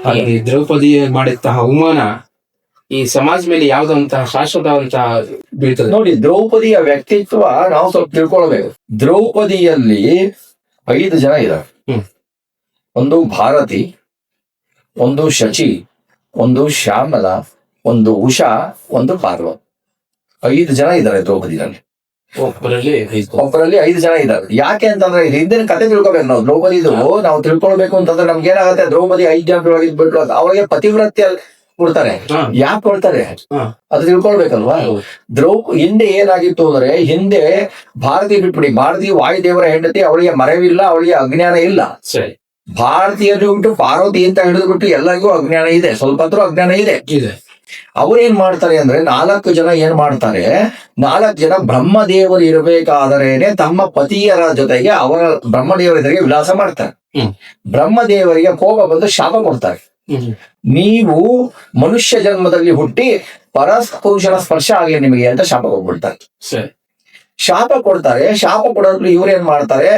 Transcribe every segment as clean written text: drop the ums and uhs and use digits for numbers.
ಹಾಗೆ ದ್ರೌಪದಿ ಮಾಡಿದಂತಹ ಅವಮಾನ ಈ ಸಮಾಜ ಮೇಲೆ ಯಾವ್ದಂತಹ ಶಾಶ್ವತವಂತಹ ಬೀಳ್ತದೆ. ನೋಡಿ, ದ್ರೌಪದಿಯ ವ್ಯಕ್ತಿತ್ವ ನಾವು ಸ್ವಲ್ಪ ತಿಳ್ಕೊಳ್ಬೇಕು. ದ್ರೌಪದಿಯಲ್ಲಿ 5 ಜನ ಇದ್ದಾರೆ. ಒಂದು ಭಾರತಿ, ಒಂದು ಶಚಿ, ಒಂದು ಶ್ಯಾಮಲ, ಒಂದು ಉಷಾ, ಒಂದು ಪಾರ್ವತಿ. 5 ಜನ ಇದ್ದಾರೆ ದ್ರೌಪದಿಯಲ್ಲಿ. ಒಬ್ಬರಲ್ಲಿ 5 ಜನ ಇದ್ದಾರೆ. ಯಾಕೆ ಅಂತಂದ್ರೆ ಹಿಂದಿನ ಕತೆ ತಿಳ್ಕೊಬೇಕು ನಾವು. ದ್ರೌಪದಿದು ನಾವು ತಿಳ್ಕೊಳ್ಬೇಕು ಅಂತಂದ್ರೆ ನಮ್ಗೆ ಏನಾಗುತ್ತೆ, ದ್ರೌಪದಿ 5 ಜನ ಇದ್ಬಿಟ್ಟು ಅವಳಿಗೆ ಪತಿವ್ರತ್ಯ ಕೊಡ್ತಾರೆ. ಯಾಕೆ ಕೊಡ್ತಾರೆ ಅದು ತಿಳ್ಕೊಳ್ಬೇಕಲ್ವಾ. ಹಿಂದೆ ಏನಾಗಿತ್ತು ಅಂದ್ರೆ, ಹಿಂದೆ ಭಾರತಿ ಬಿಟ್ಬಿಡಿ, ಭಾರತಿ ವಾಯುದೇವರ ಹೆಂಡತಿ, ಅವಳಿಗೆ ಮರವಿಲ್ಲ, ಅವಳಿಗೆ ಅಜ್ಞಾನ ಇಲ್ಲ. ಭಾರತೀಯರು ಬಿಟ್ಟು ಪಾರ್ವತಿ ಅಂತ ಹಿಡಿದು ಬಿಟ್ಟು ಎಲ್ಲರಿಗೂ ಅಜ್ಞಾನ ಇದೆ, ಸ್ವಲ್ಪ ಹತ್ರ ಅಜ್ಞಾನ ಇದೆ. ಅವ್ರೇನ್ ಮಾಡ್ತಾರೆ ಅಂದ್ರೆ, 4 ಜನ ಏನ್ ಮಾಡ್ತಾರೆ, 4 ಜನ ಬ್ರಹ್ಮದೇವರು ಇರಬೇಕಾದರೇನೆ ತಮ್ಮ ಪತಿಯರ ಜೊತೆಗೆ ಅವರ ಬ್ರಹ್ಮದೇವರ ಎದುರಿಗೆ ವಿಲಾಸ ಮಾಡ್ತಾರೆ. ಬ್ರಹ್ಮದೇವರಿಗೆ ಕೋಪ ಬಂದು ಶಾಪ ಕೊಡ್ತಾರೆ. ನೀವು ಮನುಷ್ಯ ಜನ್ಮದಲ್ಲಿ ಹುಟ್ಟಿ ಪುರುಷನ ಸ್ಪರ್ಶ ಆಗಲಿ ನಿಮಗೆ ಅಂತ ಶಾಪ ಕೊಟ್ಬಿಡ್ತಾರೆ. ಶಾಪ ಕೊಡ್ತಾರೆ. ಶಾಪ ಕೊಡೋದ್ರಲ್ಲಿ ಇವ್ರೇನ್ ಮಾಡ್ತಾರೆ,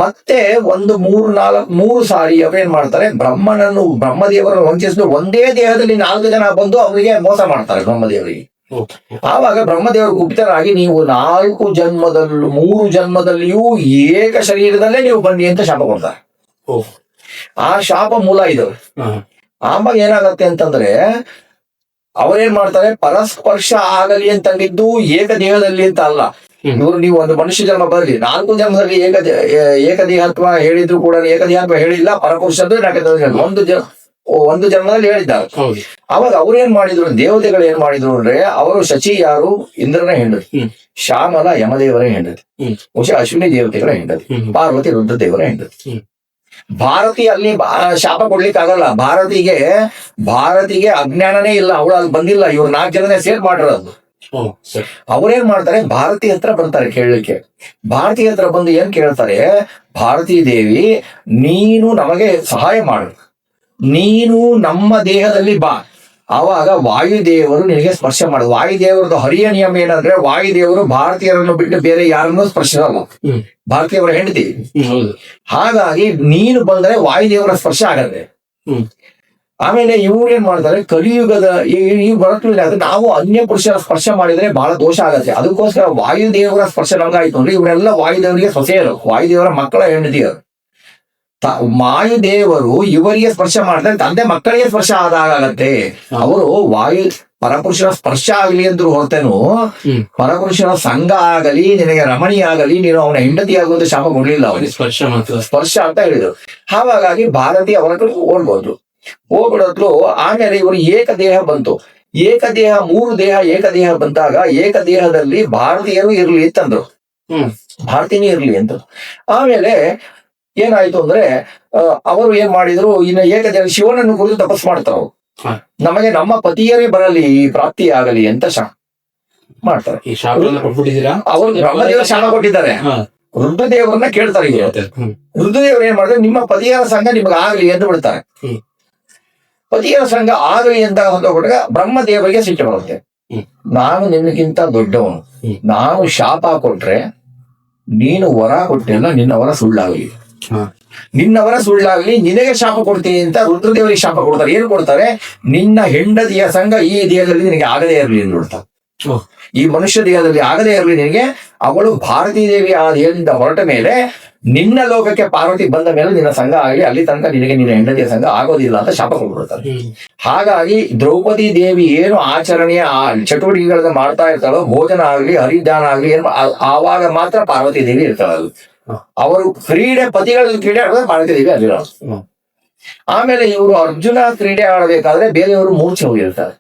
ಮತ್ತೆ ಒಂದು 3 ಸಾರಿ ಅವ್ರೇನ್ ಮಾಡ್ತಾರೆ, ಬ್ರಹ್ಮದೇವರನ್ನು ವಂಚಿಸಿದ್ರು. ಒಂದೇ ದೇಹದಲ್ಲಿ 4 ಜನ ಬಂದು ಅವರಿಗೆ ಮೋಸ ಮಾಡ್ತಾರೆ ಬ್ರಹ್ಮದೇವರಿಗೆ. ಆವಾಗ ಬ್ರಹ್ಮದೇವರು ಗುಪ್ತರಾಗಿ, ನೀವು 4 ಜನ್ಮದಲ್ಲೂ 3 ಜನ್ಮದಲ್ಲಿಯೂ ಏಕ ಶರೀರದಲ್ಲೇ ನೀವು ಬನ್ನಿ ಅಂತ ಶಾಪ ಕೊಡ್ತಾರೆ. ಆ ಶಾಪ ಮೂಲ ಇದು. ಆವಾಗ ಏನಾಗತ್ತೆ ಅಂತಂದ್ರೆ, ಅವರೇನ್ ಮಾಡ್ತಾರೆ, ಪರಸ್ಪರ್ಶ ಆಗಲಿ ಅಂತಂದಿದ್ದು ಏಕ ದೇಹದಲ್ಲಿ ಅಂತ ಅಲ್ಲ. ನೀವು ಒಂದು ಮನುಷ್ಯ ಜನ್ಮ ಬರಲಿ, 4 ಜನ್ಮದಲ್ಲಿ ಏಕದೇಹತ್ವ ಹೇಳಿದ್ರು ಕೂಡ ಏಕದೇಹತ್ವ ಹೇಳಿಲ್ಲ. ಪರಪುರುಷದ್ದು ಒಂದು ಜನ್ಮದಲ್ಲಿ ಹೇಳಿದ್ದಾರೆ. ಅವಾಗ ಅವ್ರೇನ್ ಮಾಡಿದ್ರು, ದೇವತೆಗಳು ಏನ್ ಮಾಡಿದ್ರು ಅಂದ್ರೆ, ಅವರು ಶಚಿ ಯಾರು, ಇಂದ್ರನ ಹೆಂಡತಿ, ಶ್ಯಾಮಲ ಯಮದೇವರ ಹೆಂಡತಿ, ಉಷಾ ಅಶ್ವಿನಿ ದೇವತೆಗಳ ಹೆಂಡತಿ, ಪಾರ್ವತಿ ರುದ್ರದೇವರ ಹೆಂಡತಿ. ಭಾರತಿ ಅಲ್ಲಿ ಶಾಪ ಕೊಡ್ಲಿಕ್ಕೆ ಆಗಲ್ಲ. ಭಾರತಿಗೆ ಅಜ್ಞಾನನೇ ಇಲ್ಲ, ಅವಳು ಅಲ್ಲಿ ಬಂದಿಲ್ಲ. ಇವ್ರು 4 ಜನನೇ ಸೇರ್ ಮಾಡಿರೋದು. ಅವ್ರೇನ್ ಮಾಡ್ತಾರೆ, ಭಾರತಿ ಹತ್ರ ಬರ್ತಾರೆ ಕೇಳಲಿಕ್ಕೆ. ಭಾರತಿ ಹತ್ರ ಬಂದು ಏನ್ ಕೇಳ್ತಾರೆ, ಭಾರತೀ ದೇವಿ, ನೀನು ನಮಗೆ ಸಹಾಯ ಮಾಡು, ನೀನು ನಮ್ಮ ದೇಹದಲ್ಲಿ ಬಾ. ಆವಾಗ ವಾಯುದೇವರು ನಿನಗೆ ಸ್ಪರ್ಶ ಮಾಡುದು. ವಾಯುದೇವರದ್ದು ಹರಿಯ ನಿಯಮ ಏನಂದ್ರೆ, ವಾಯುದೇವರು ಭಾರತೀಯರನ್ನು ಬಿಟ್ಟು ಬೇರೆ ಯಾರನ್ನೂ ಸ್ಪರ್ಶಿಸಲ್ಲ, ಭಾರತೀಯವರ ಹೆಂಡತಿ. ಹಾಗಾಗಿ ನೀನು ಬಂದ್ರೆ ವಾಯುದೇವರ ಸ್ಪರ್ಶ ಆಗತ್ತೆ. ಆಮೇಲೆ ಇವ್ರು ಏನ್ ಮಾಡ್ತಾರೆ, ಕಲಿಯುಗದ ಈ ಬರತ್ಲಿಲ್ಲ, ನಾವು ಅನ್ಯ ಪುರುಷರ ಸ್ಪರ್ಶ ಮಾಡಿದ್ರೆ ಬಹಳ ದೋಷ ಆಗತ್ತೆ. ಅದಕ್ಕೋಸ್ಕರ ವಾಯುದೇವರ ಸ್ಪರ್ಶ ನಮಗಾಯ್ತು ಅಂದ್ರೆ, ಇವರೆಲ್ಲ ವಾಯುದೇವರಿಗೆ ಸೊಸೆಯರು, ವಾಯುದೇವರ ಮಕ್ಕಳ ಹೆಂಡತಿಯರು. ವಾಯುದೇವರು ಇವರಿಗೆ ಸ್ಪರ್ಶ ಮಾಡಿದ್ರೆ ತಂದೆ ಮಕ್ಕಳಿಗೆ ಸ್ಪರ್ಶ ಆದಾಗತ್ತೆ. ಅವರು ಪರಪುರುಷನ ಸ್ಪರ್ಶ ಆಗಲಿ ಅಂದ್ರು ಹೊರತೇನು, ಪರಪುರುಷನ ಸಂಘ ಆಗಲಿ, ನಿನಗೆ ರಮಣಿ ಆಗಲಿ, ನೀನು ಅವನ ಹೆಂಡತಿ ಆಗುವಂತ ಶಾಪ ಕೊಡ್ಲಿಲ್ಲ. ಅವನಿಗೆ ಸ್ಪರ್ಶ ಅಂತ ಹೇಳಿದ್ರು. ಹಾಗಾಗಿ ಭಾರತಿ ಅವರ ಓಡ್ಬೋದು, ಹೋಗ್ಬಿಡೋದ್ರು. ಆಮೇಲೆ ಇವರು ಏಕದೇಹ ಬಂತು. ಏಕದೇಹ 3 ದೇಹ ಏಕದೇಹ ಬಂದಾಗ, ಏಕದೇಹದಲ್ಲಿ ಭಾರತೀಯರು ಇರ್ಲಿ ಅಂತಂದ್ರು, ಭಾರತೀನೇ ಇರ್ಲಿ ಅಂತ. ಆಮೇಲೆ ಏನಾಯ್ತು ಅಂದ್ರೆ, ಅವರು ಏನ್ ಮಾಡಿದ್ರು, ಇನ್ನು ಏಕದೇಹ ಶಿವನನ್ನು ಕುರಿತು ತಪಸ್ ಮಾಡ್ತಾರೆ. ನಮಗೆ ನಮ್ಮ ಪತಿಯರೇ ಬರಲಿ, ಪ್ರಾಪ್ತಿ ಆಗಲಿ ಅಂತ ಮಾಡ್ತಾರೆ. ಅವರು ಬ್ರಹ್ಮದೇವ ಶಾಪ ಕೊಟ್ಟಿದ್ದಾರೆ. ರುದ್ರದೇವರನ್ನ ಕೇಳ್ತಾರೆ. ರುದ್ರದೇವರು ಏನ್ ಮಾಡಿದ್ರೆ, ನಿಮ್ಮ ಪತಿಯರ ಸಂಘ ನಿಮ್ಗೆ ಆಗ್ಲಿ ಎಂದು ಬಿಡ್ತಾರೆ. ಪತಿಯರ ಸಂಘ ಆಗಲಿ ಅಂತ ಹೊಂದಕೊಂಡಾಗ ಬ್ರಹ್ಮದೇವರಿಗೆ ಸಿಟ್ಟು ಬರುತ್ತೆ. ನಾನು ನಿನ್ನಕ್ಕಿಂತ ದೊಡ್ಡವನು, ನಾನು ಶಾಪ ಕೊಟ್ರೆ ನೀನು ವರ ಕೊಟ್ಟಿಲ್ಲ, ನಿನ್ನ ವರ ಸುಳ್ಳಾಗಲಿ, ನಿನ್ನವರ ಸುಳ್ಳಾಗ್ಲಿ, ನಿನಗೆ ಶಾಪ ಕೊಡ್ತೀನಿ ಅಂತ ರುದ್ರದೇವರಿಗೆ ಶಾಪ ಕೊಡ್ತಾರೆ. ಏನು ಕೊಡ್ತಾರೆ, ನಿನ್ನ ಹೆಂಡತಿಯ ಸಂಘ ಈ ದೇಹದಲ್ಲಿ ನಿನಗೆ ಆಗದೇ ಇರಲಿ ಅಂತ ನೋಡ್ತಾರೆ. ಈ ಮನುಷ್ಯ ದೇಹದಲ್ಲಿ ಆಗದೇ ಇರಲಿ ನಿನಗೆ. ಅವಳು ಭಾರತೀ ದೇವಿ ಆ ದೇಹದಿಂದ ಹೊರಟ ಮೇಲೆ ನಿನ್ನ ಲೋಕಕ್ಕೆ ಪಾರ್ವತಿ ಬಂದ ಮೇಲೆ ನಿನ್ನ ಸಂಘ ಆಗಲಿ, ಅಲ್ಲಿ ತನಕ ನಿನಗೆ ನಿನ್ನ ಹೆಂಡತಿಯ ಸಂಘ ಆಗೋದಿಲ್ಲ ಅಂತ ಶಾಪ ಕೊಡ್ಬಿಡ್ತಾರೆ. ಹಾಗಾಗಿ ದ್ರೌಪದಿ ದೇವಿ ಏನು ಆಚರಣೆಯ ಚಟುವಟಿಕೆಗಳನ್ನ ಮಾಡ್ತಾ ಇರ್ತಾಳೋ, ಭೋಜನ ಆಗ್ಲಿ, ಹರಿದಾನ ಆಗ್ಲಿ, ಆವಾಗ ಮಾತ್ರ ಪಾರ್ವತಿ ದೇವಿ ಇರ್ತಾಳಲ್ಲ. ಅವರು ಪತಿಗಳ ಕ್ರೀಡೆ ಆಡಿದ್ರೆ ಪಾರ್ವತಿ ದೇವಿ ಅಲ್ಲಿರೋದು. ಆಮೇಲೆ ಇವರು ಅರ್ಜುನ ಕ್ರೀಡೆ ಆಡಬೇಕಾದ್ರೆ ಬೇರೆಯವರು ಮೂರ್ಛೆ ಹೋಗಿರ್ತಾರೆ.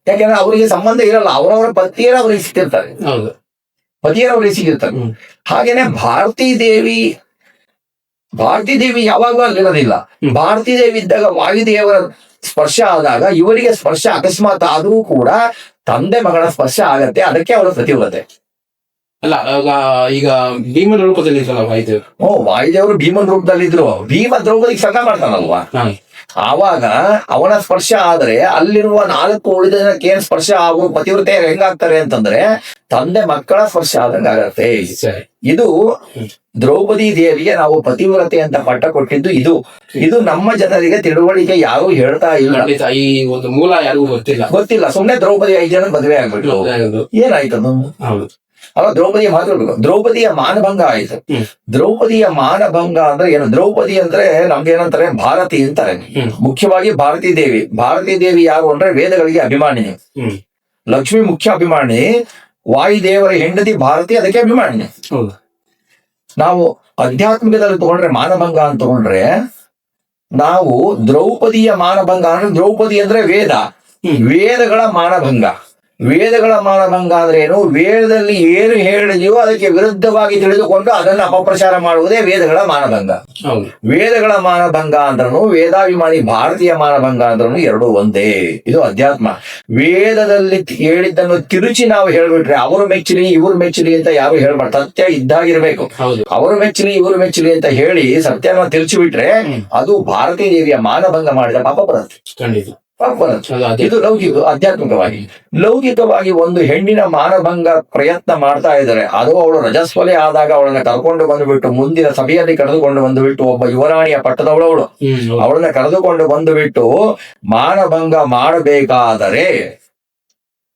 ಯಾಕೆಂದ್ರೆ ಅವರಿಗೆ ಸಂಬಂಧ ಇರಲ್ಲ, ಅವರವರ ಪತಿಯರ ಅವರಿಗೆ ಸಿಕ್ಕಿರ್ತಾರೆ, ಪತಿಯರ ಅವರಿಗೆ ಸಿಕ್ಕಿರ್ತಾರೆ. ಹಾಗೇನೆ ಭಾರತೀ ದೇವಿ ಯಾವಾಗಲೂ ಅಲ್ಲಿರೋದಿಲ್ಲ. ಭಾರತೀ ದೇವಿ ಇದ್ದಾಗ ವಾಯುದೇವರ ಸ್ಪರ್ಶ ಆದಾಗ ಇವರಿಗೆ ಸ್ಪರ್ಶ ಅಕಸ್ಮಾತ್ ಆದರೂ ಕೂಡ ತಂದೆ ಮಗಳ ಸ್ಪರ್ಶ ಆಗತ್ತೆ. ಅದಕ್ಕೆ ಅವರ ಪ್ರತಿವ್ರತೆ ಅಲ್ಲ. ಈಗ ಭೀಮನ ರೂಪದಲ್ಲಿ ವಾಯುದೇವರು ವಾಯುದೇವರು ಭೀಮನ ರೂಪದಲ್ಲಿ ಇದ್ರು. ಭೀಮ ದ್ರೌಪದಿಗೆ ಸಂಘ ಮಾಡ್ತಾನಲ್ವಾ, ಆವಾಗ ಅವನ ಸ್ಪರ್ಶ ಆದ್ರೆ ಅಲ್ಲಿರುವ 4 ಉಳಿದ ಜನಕ್ಕೆ ಏನ್ ಸ್ಪರ್ಶ ಆಗು ಪತಿವ್ರತೆ ಹೆಂಗಾಗ್ತಾರೆ ಅಂತಂದ್ರೆ ತಂದೆ ಮಕ್ಕಳ ಸ್ಪರ್ಶ ಆದಂಗ ಆಗತ್ತೆ. ಸರಿ. ಇದು ದ್ರೌಪದಿ ದೇವಿಗೆ ನಾವು ಪತಿವ್ರತೆ ಅಂತ ಪಟ್ಟ ಕೊಟ್ಟಿದ್ದು ಇದು ನಮ್ಮ ಜನರಿಗೆ ತಿಳುವಳಿಕೆ ಯಾರು ಹೇಳ್ತಾ ಇಲ್ಲ. ಖಂಡಿತ ಈ ಒಂದು ಮೂಲ ಯಾರಿಗೂ ಗೊತ್ತಿಲ್ಲ. ಸುಮ್ನೆ ದ್ರೌಪದಿ 5 ಜನ ಮದುವೆ ಆಗ್ಬಿಟ್ಟು ಏನಾಯ್ತದು? ಹೌದು. ಅವ ದ್ರೌಪದಿಯ ಮಾತು ದ್ರೌಪದಿಯ ಮಾನಭಂಗ ಆಯ್ತು. ದ್ರೌಪದಿಯ ಮಾನಭಂಗ ಅಂದ್ರೆ ಏನು? ದ್ರೌಪದಿ ಅಂದ್ರೆ ನಮ್ಗೆ ಏನಂತಾರೆ, ಭಾರತಿ ಅಂತಾರೆ. ಮುಖ್ಯವಾಗಿ ಭಾರತೀ ದೇವಿ ಯಾರು ಅಂದ್ರೆ ವೇದಗಳಿಗೆ ಅಭಿಮಾನಿನಿ. ಲಕ್ಷ್ಮಿ ಮುಖ್ಯ ಅಭಿಮಾನಿ, ವಾಯುದೇವರ ಹೆಂಡತಿ ಭಾರತಿ ಅದಕ್ಕೆ ಅಭಿಮಾನಿ. ನಾವು ಆಧ್ಯಾತ್ಮಿಕದಲ್ಲಿ ತಗೊಂಡ್ರೆ ಮಾನಭಂಗ ಅಂತ ತಗೊಂಡ್ರೆ ನಾವು ದ್ರೌಪದಿಯ ಮಾನಭಂಗ ಅಂದ್ರೆ ದ್ರೌಪದಿ ಅಂದ್ರೆ ವೇದಗಳ ಮಾನಭಂಗ. ವೇದಗಳ ಮಾನಭಂಗ ಅಂದ್ರೆ ಏನು? ವೇದದಲ್ಲಿ ಏನು ಹೇಳಿದೆಯೋ ಅದಕ್ಕೆ ವಿರುದ್ಧವಾಗಿ ತಿಳಿದುಕೊಂಡು ಅದನ್ನು ಅಪಪ್ರಚಾರ ಮಾಡುವುದೇ ವೇದಗಳ ಮಾನಭಂಗ. ವೇದಗಳ ಮಾನಭಂಗ ಅಂದ್ರೂ ವೇದಾಭಿಮಾನಿ ಭಾರತೀಯ ಮಾನಭಂಗ ಅಂದ್ರೂ ಎರಡೂ ಒಂದೇ. ಇದು ಅಧ್ಯಾತ್ಮ. ವೇದದಲ್ಲಿ ಹೇಳಿದ್ದನ್ನು ತಿರುಚಿ ನಾವು ಹೇಳ್ಬಿಟ್ರೆ ಅವರು ಮೆಚ್ಚಲಿ ಇವರು ಮೆಚ್ಚಲಿ ಅಂತ ಯಾರು ಹೇಳ್ಬಾರ್ದು. ಸತ್ಯ ಇದ್ದಾಗಿರ್ಬೇಕು. ಅವರು ಮೆಚ್ಚಲಿ ಇವರು ಮೆಚ್ಚಲಿ ಅಂತ ಹೇಳಿ ಸತ್ಯನ ತಿರುಚಿ ಬಿಟ್ರೆ ಅದು ಭಾರತೀ ದೇವಿಯ ಮಾನಭಂಗ ಮಾಡಿದ ಪಾಪ ಬರುತ್ತೆ. ಇದು ಲೌಕಿಕವಾಗಿ ಒಂದು ಹೆಣ್ಣಿನ ಮಾನಭಂಗ ಪ್ರಯತ್ನ ಮಾಡ್ತಾ ಇದ್ದಾರೆ. ಅದು ಅವಳು ರಜಸ್ವಲೆ ಆದಾಗ ಅವಳನ್ನ ಕರ್ಕೊಂಡು ಬಂದುಬಿಟ್ಟು ಮುಂದಿನ ಸಭೆಯಲ್ಲಿ ಕರೆದುಕೊಂಡು ಬಂದುಬಿಟ್ಟು ಒಬ್ಬ ಯುವರಾಣಿಯ ಪಟ್ಟದವಳವಳು ಅವಳನ್ನ ಕರೆದುಕೊಂಡು ಬಂದುಬಿಟ್ಟು ಮಾನಭಂಗ ಮಾಡಬೇಕಾದರೆ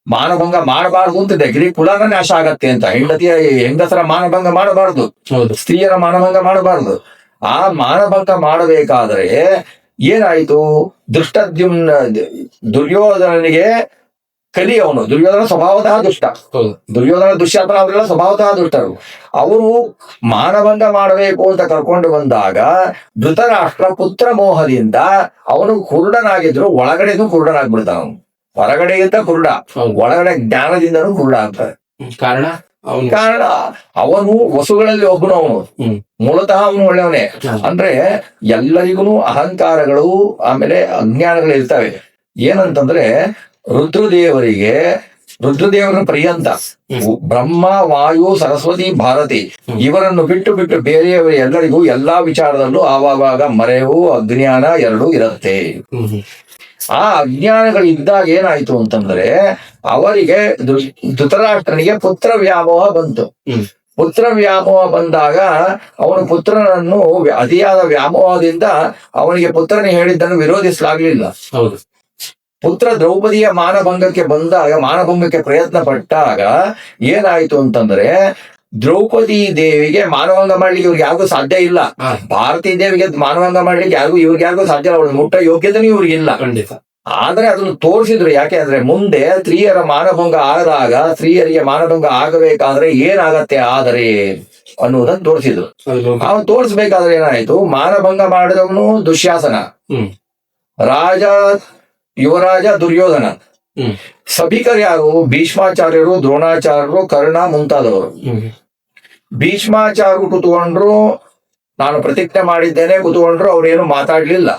ಮಾನಭಂಗ ಮಾಡಬಾರದು ಅಂತಿದೆ. ಗಿರಿ ಕುಲನ ನಾಶ ಆಗತ್ತೆ ಅಂತ. ಹೆಂಗಸರ ಮಾನಭಂಗ ಮಾಡಬಾರದು, ಸ್ತ್ರೀಯರ ಮಾನಭಂಗ ಮಾಡಬಾರದು. ಆ ಮಾನಭಂಗ ಮಾಡಬೇಕಾದರೆ ಏನಾಯ್ತು? ದುರ್ಯೋಧನನಿಗೆ ಕಲಿ ಅವನು. ದುರ್ಯೋಧನ ಸ್ವಭಾವತಃ ದುಷ್ಟ. ದುರ್ಯೋಧನ ದುಶ್ಯಾತನ ಅವರೆಲ್ಲ ಸ್ವಭಾವತಃ ದುಷ್ಟರು. ಅವರು ಮಾನಭಂಗ ಮಾಡಬೇಕು ಅಂತ ಕರ್ಕೊಂಡು ಬಂದಾಗ ಧೃತರಾಷ್ಟ್ರ ಪುತ್ರ ಮೋಹದಿಂದ ಅವನು ಕುರುಡನಾಗಿದ್ರು ಒಳಗಡೆಗೂ ಕುರುಡನಾಗ್ಬಿಡ್ತಾನ. ಅವನು ಹೊರಗಡೆಗಿಂತ ಕುರುಡ, ಒಳಗಡೆ ಜ್ಞಾನದಿಂದನೂ ಕುರುಡ ಆಗ್ತಾರೆ. ಕಾರಣ ಅವನು ವಸುಗಳಲ್ಲಿ ಒಬ್ಬನು. ಅವನು ಮೂಲತಃ ಅವನು ಒಳ್ಳೆಯವನೇ. ಅಂದ್ರೆ ಎಲ್ಲರಿಗೂ ಅಹಂಕಾರಗಳು ಆಮೇಲೆ ಅಜ್ಞಾನಗಳು ಇರ್ತವೆ. ಏನಂತಂದ್ರೆ ರುದ್ರದೇವರ ಪರ್ಯಂತ ಬ್ರಹ್ಮ, ವಾಯು, ಸರಸ್ವತಿ, ಭಾರತಿ ಇವರನ್ನು ಬಿಟ್ಟು ಬೇರೆಯವರು ಎಲ್ಲರಿಗೂ ಎಲ್ಲಾ ವಿಚಾರದಲ್ಲೂ ಆವಾಗ ಮರೆವು ಅಜ್ಞಾನ ಎರಡೂ ಇರುತ್ತೆ. ಆ ಅಜ್ಞಾನಗಳಿದ್ದಾಗ ಏನಾಯ್ತು ಅಂತಂದ್ರೆ ಅವರಿಗೆ ಧೃತರಾಷ್ಟ್ರನಿಗೆ ಪುತ್ರ ವ್ಯಾಮೋಹ ಬಂತು. ಪುತ್ರ ವ್ಯಾಮೋಹ ಬಂದಾಗ ಅವನು ಪುತ್ರನನ್ನು ಅತಿಯಾದ ವ್ಯಾಮೋಹದಿಂದ ಅವನಿಗೆ ಪುತ್ರನ ಹೇಳಿದ್ದನ್ನು ವಿರೋಧಿಸಲಾಗಲಿಲ್ಲ. ಪುತ್ರ ದ್ರೌಪದಿಯ ಮಾನಭಂಗಕ್ಕೆ ಪ್ರಯತ್ನ ಪಟ್ಟಾಗ ಏನಾಯ್ತು ಅಂತಂದ್ರೆ ದ್ರೌಪದಿ ದೇವಿಗೆ ಮಾನಭಂಗ ಮಾಡ್ಲಿಕ್ಕೆ ಇವ್ರಿಗೆ ಯಾರಿಗೂ ಸಾಧ್ಯ ಇಲ್ಲ. ಭಾರತೀ ದೇವಿಗೆ ಮಾನಭಂಗ ಮಾಡ್ಲಿಕ್ಕೆ ಇವ್ರಿಗೆ ಯಾರಿಗೂ ಸಾಧ್ಯ ಇಲ್ಲ. ಅವಳು ಮುಟ್ಟ ಯೋಗ್ಯತೆನೂ ಇವ್ರಿಗೆ ಇಲ್ಲ. ಖಂಡಿತ. ಆದ್ರೆ ಅದನ್ನು ತೋರಿಸಿದ್ರು. ಯಾಕೆ ಅಂದ್ರೆ ಮುಂದೆ ಸ್ತ್ರೀಯರ ಮಾನಭಂಗ ಆದಾಗ ಸ್ತ್ರೀಯರಿಗೆ ಮಾನಭಂಗ ಆಗಬೇಕಾದ್ರೆ ಏನಾಗತ್ತೆ ಆದರೆ ಅನ್ನುವುದನ್ನು ತೋರಿಸಿದ್ರು. ಅವನು ತೋರಿಸ್ಬೇಕಾದ್ರೆ ಏನಾಯ್ತು? ಮಾನಭಂಗ ಮಾಡಿದವನು ದುಶ್ಯಾಸನ, ಯುವರಾಜ ದುರ್ಯೋಧನ, ಸಭಿಕರು ಯಾರು? ಭೀಷ್ಮಾಚಾರ್ಯರು, ದ್ರೋಣಾಚಾರ್ಯರು, ಕರ್ಣ ಮುಂತಾದವರು. ಭೀಷ್ಮಾಚಾರ್ಯರು ಕೂತ್ಕೊಂಡ್ರು, ನಾನು ಪ್ರತಿಜ್ಞೆ ಮಾಡಿದ್ದೇನೆ ಕೂತ್ಕೊಂಡ್ರು, ಅವ್ರೇನು ಮಾತಾಡ್ಲಿಲ್ಲ.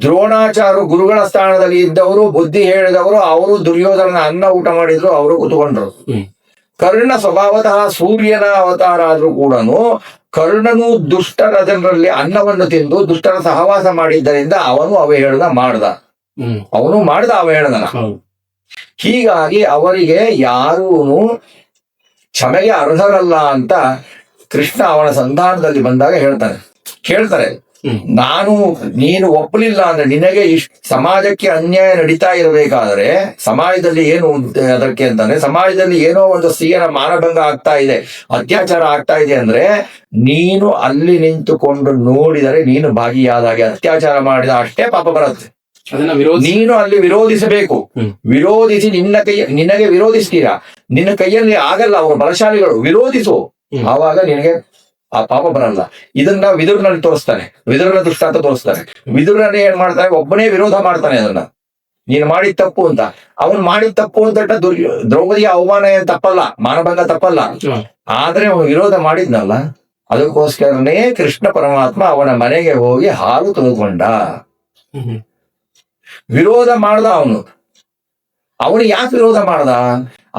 ದ್ರೋಣಾಚಾರ್ಯರು ಗುರುಗಳ ಸ್ಥಾನದಲ್ಲಿ ಇದ್ದವರು, ಬುದ್ಧಿ ಹೇಳಿದವರು, ಅವರು ದುರ್ಯೋಧನನ ಅನ್ನ ಊಟ ಮಾಡಿದ್ರು, ಅವರು ಕೂತ್ಕೊಂಡ್ರು. ಕರ್ಣ ಸ್ವಭಾವತಃ ಸೂರ್ಯನ ಅವತಾರ ಆದ್ರೂ ಕೂಡ ಕರ್ಣನು ದುಷ್ಟರ ಜನರಲ್ಲಿ ಅನ್ನವನ್ನು ತಿಂದು ದುಷ್ಟರ ಸಹವಾಸ ಮಾಡಿದ್ದರಿಂದ ಅವನು ಅವಹೇಳನ ಮಾಡ್ದ. ಅವಹೇಳನ. ಹೀಗಾಗಿ ಅವರಿಗೆ ಯಾರೂ ಕ್ಷಮೆಗೆ ಅರ್ಹರಲ್ಲ ಅಂತ ಕೃಷ್ಣ ಅವನ ಸಂಧಾನದಲ್ಲಿ ಬಂದಾಗ ಹೇಳ್ತಾರೆ ನೀನು ಒಪ್ಪಲಿಲ್ಲ ಅಂದ್ರೆ ನಿನಗೆ ಸಮಾಜಕ್ಕೆ ಅನ್ಯಾಯ ನಡೀತಾ ಇರಬೇಕಾದ್ರೆ ಸಮಾಜದಲ್ಲಿ ಏನು ಅದಕ್ಕೆ ಅಂತಂದ್ರೆ ಸಮಾಜದಲ್ಲಿ ಏನೋ ಒಂದು ಸ್ತ್ರೀಯರ ಮಾನಭಂಗ ಆಗ್ತಾ ಇದೆ, ಅತ್ಯಾಚಾರ ಆಗ್ತಾ ಇದೆ ಅಂದ್ರೆ ನೀನು ಅಲ್ಲಿ ನಿಂತುಕೊಂಡು ನೋಡಿದರೆ ನೀನು ಭಾಗಿಯಾದಾಗೆ ಅತ್ಯಾಚಾರ ಮಾಡಿದ ಅಷ್ಟೇ ಪಾಪ ಬರುತ್ತೆ. ನೀನು ಅಲ್ಲಿ ವಿರೋಧಿಸಬೇಕು. ವಿರೋಧಿಸಿ ನಿನಗೆ ವಿರೋಧಿಸ್ತೀರಾ, ನಿನ್ನ ಕೈಯಲ್ಲಿ ಆಗಲ್ಲ, ಅವರು ಬಲಶಾಲಿಗಳು, ವಿರೋಧಿಸು, ಆವಾಗ ನಿನಗೆ ಆ ಪಾಪ ಬರಲ್ಲ. ಇದನ್ನ ವಿದುರನಲ್ಲಿ ತೋರಿಸ್ತಾನೆ, ವಿದುರನ ದೃಷ್ಟಾಂತ ತೋರಿಸ್ತಾನೆ. ವಿದುರನೇ ಏನ್ ಮಾಡ್ತಾನೆ? ಒಬ್ಬನೇ ವಿರೋಧ ಮಾಡ್ತಾನೆ ಅದನ್ನ, ನೀನು ಮಾಡಿದ ತಪ್ಪು ಅಂತ. ಅವನು ಮಾಡಿದ ತಪ್ಪು ಅಂತ ದ್ರೌಪದಿಯ ಅವಮಾನ ಏನ್ ತಪ್ಪಲ್ಲ, ಮಾನಭಂಗ ತಪ್ಪಲ್ಲ, ಆದ್ರೆ ಅವನು ವಿರೋಧ ಮಾಡಿದ್ನಲ್ಲ, ಅದಕ್ಕೋಸ್ಕರನೇ ಕೃಷ್ಣ ಪರಮಾತ್ಮ ಅವನ ಮನೆಗೆ ಹೋಗಿ ಹಾಲು ತೆಗೆದುಕೊಂಡ. ವಿರೋಧ ಮಾಡ್ದ ಅವನು ಯಾಕೆ ವಿರೋಧ ಮಾಡ್ದ?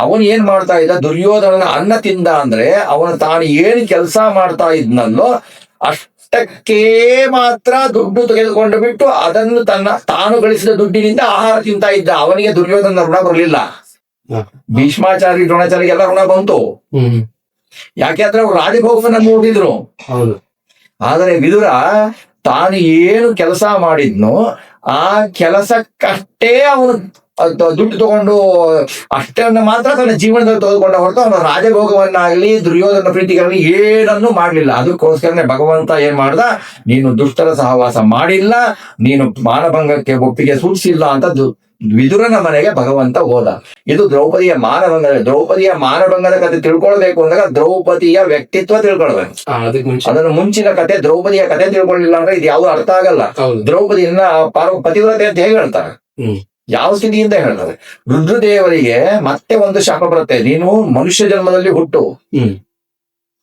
ಅವನು ಏನ್ ಮಾಡ್ತಾ ಇದ್ದ? ದುರ್ಯೋಧನನ ಅನ್ನ ತಿಂದ ಅಂದ್ರೆ ಅವನು ತಾನು ಏನು ಕೆಲಸ ಮಾಡ್ತಾ ಇದ್ನಲ್ಲೋ ಅಷ್ಟ ಅಷ್ಟಕ್ಕೆ ಮಾತ್ರ ದುಡ್ಡು ತೆಗೆದುಕೊಂಡು ಬಿಟ್ಟು ಅದನ್ನು ತಾನು ಗಳಿಸಿದ ದುಡ್ಡಿನಿಂದ ಆಹಾರ ತಿಂತಾ ಇದ್ದ. ಅವನಿಗೆ ದುರ್ಯೋಧನ ಋಣ ಬರಲಿಲ್ಲ. ಭೀಷ್ಮಾಚಾರಿ ದ್ರೋಣಾಚಾರ್ಯಗೆಲ್ಲ ಋಣ ಬಂತು. ಯಾಕೆಂದ್ರೆ ಅವ್ರು ರಾಜಭೋಗವನ್ನ ನೋಡಿದ್ರು. ಹೌದು. ಆದರೆ ವಿದುರ ತಾನು ಏನು ಕೆಲಸ ಮಾಡಿದ್ನೋ ಆ ಕೆಲಸಕ್ಕಷ್ಟೇ ಅವನು ದುಡ್ಡು ತಗೊಂಡು ಅಷ್ಟನ್ನ ಮಾತ್ರ ತನ್ನ ಜೀವನದಲ್ಲಿ ತೆಗೆದುಕೊಂಡ ಹೊರತು ಅವನ ರಾಜಭೋಗವನ್ನಾಗ್ಲಿ ದುರ್ಯೋಧನ ಪ್ರೀತಿಗಾಗಲಿ ಏನನ್ನೂ ಮಾಡ್ಲಿಲ್ಲ. ಅದಕ್ಕೋಸ್ಕರನೇ ಭಗವಂತ ಏನ್ ಮಾಡ್ದ, ನೀನು ದುಷ್ಟರ ಸಹವಾಸ ಮಾಡಿಲ್ಲ, ನೀನು ಮಾನಭಂಗಕ್ಕೆ ಒಪ್ಪಿಗೆ ಸೂಚಿಸಿಲ್ಲ ಅಂತ ವಿದುರನ ಮನೆಗೆ ಭಗವಂತ ಹೋದ. ಇದು ದ್ರೌಪದಿಯ ಮಾನಭಂಗದ ಕಥೆ ತಿಳ್ಕೊಳ್ಬೇಕು ಅಂದಾಗ ದ್ರೌಪದಿಯ ವ್ಯಕ್ತಿತ್ವ ತಿಳ್ಕೊಳ್ಬೇಕು. ಅದನ್ನು ಮುಂಚಿನ ಕತೆ, ದ್ರೌಪದಿಯ ಕತೆ ತಿಳ್ಕೊಳ್ಳಿಲ್ಲ ಅಂದ್ರೆ ಇದು ಯಾವ್ದು ಅರ್ಥ ಆಗಲ್ಲ. ದ್ರೌಪದಿಯನ್ನ ಪತಿವ್ರತೆ ಅಂತ ಹೇಗೆ ಹೇಳ್ತಾರೆ, ಯಾವ ಸ್ಥಿತಿಯಿಂದ ಹೇಳ್ತಾರೆ. ರುದ್ರದೇವರಿಗೆ ಮತ್ತೆ ಒಂದು ಶಾಪ ಬರುತ್ತೆ, ನೀನು ಮನುಷ್ಯ ಜನ್ಮದಲ್ಲಿ ಹುಟ್ಟು.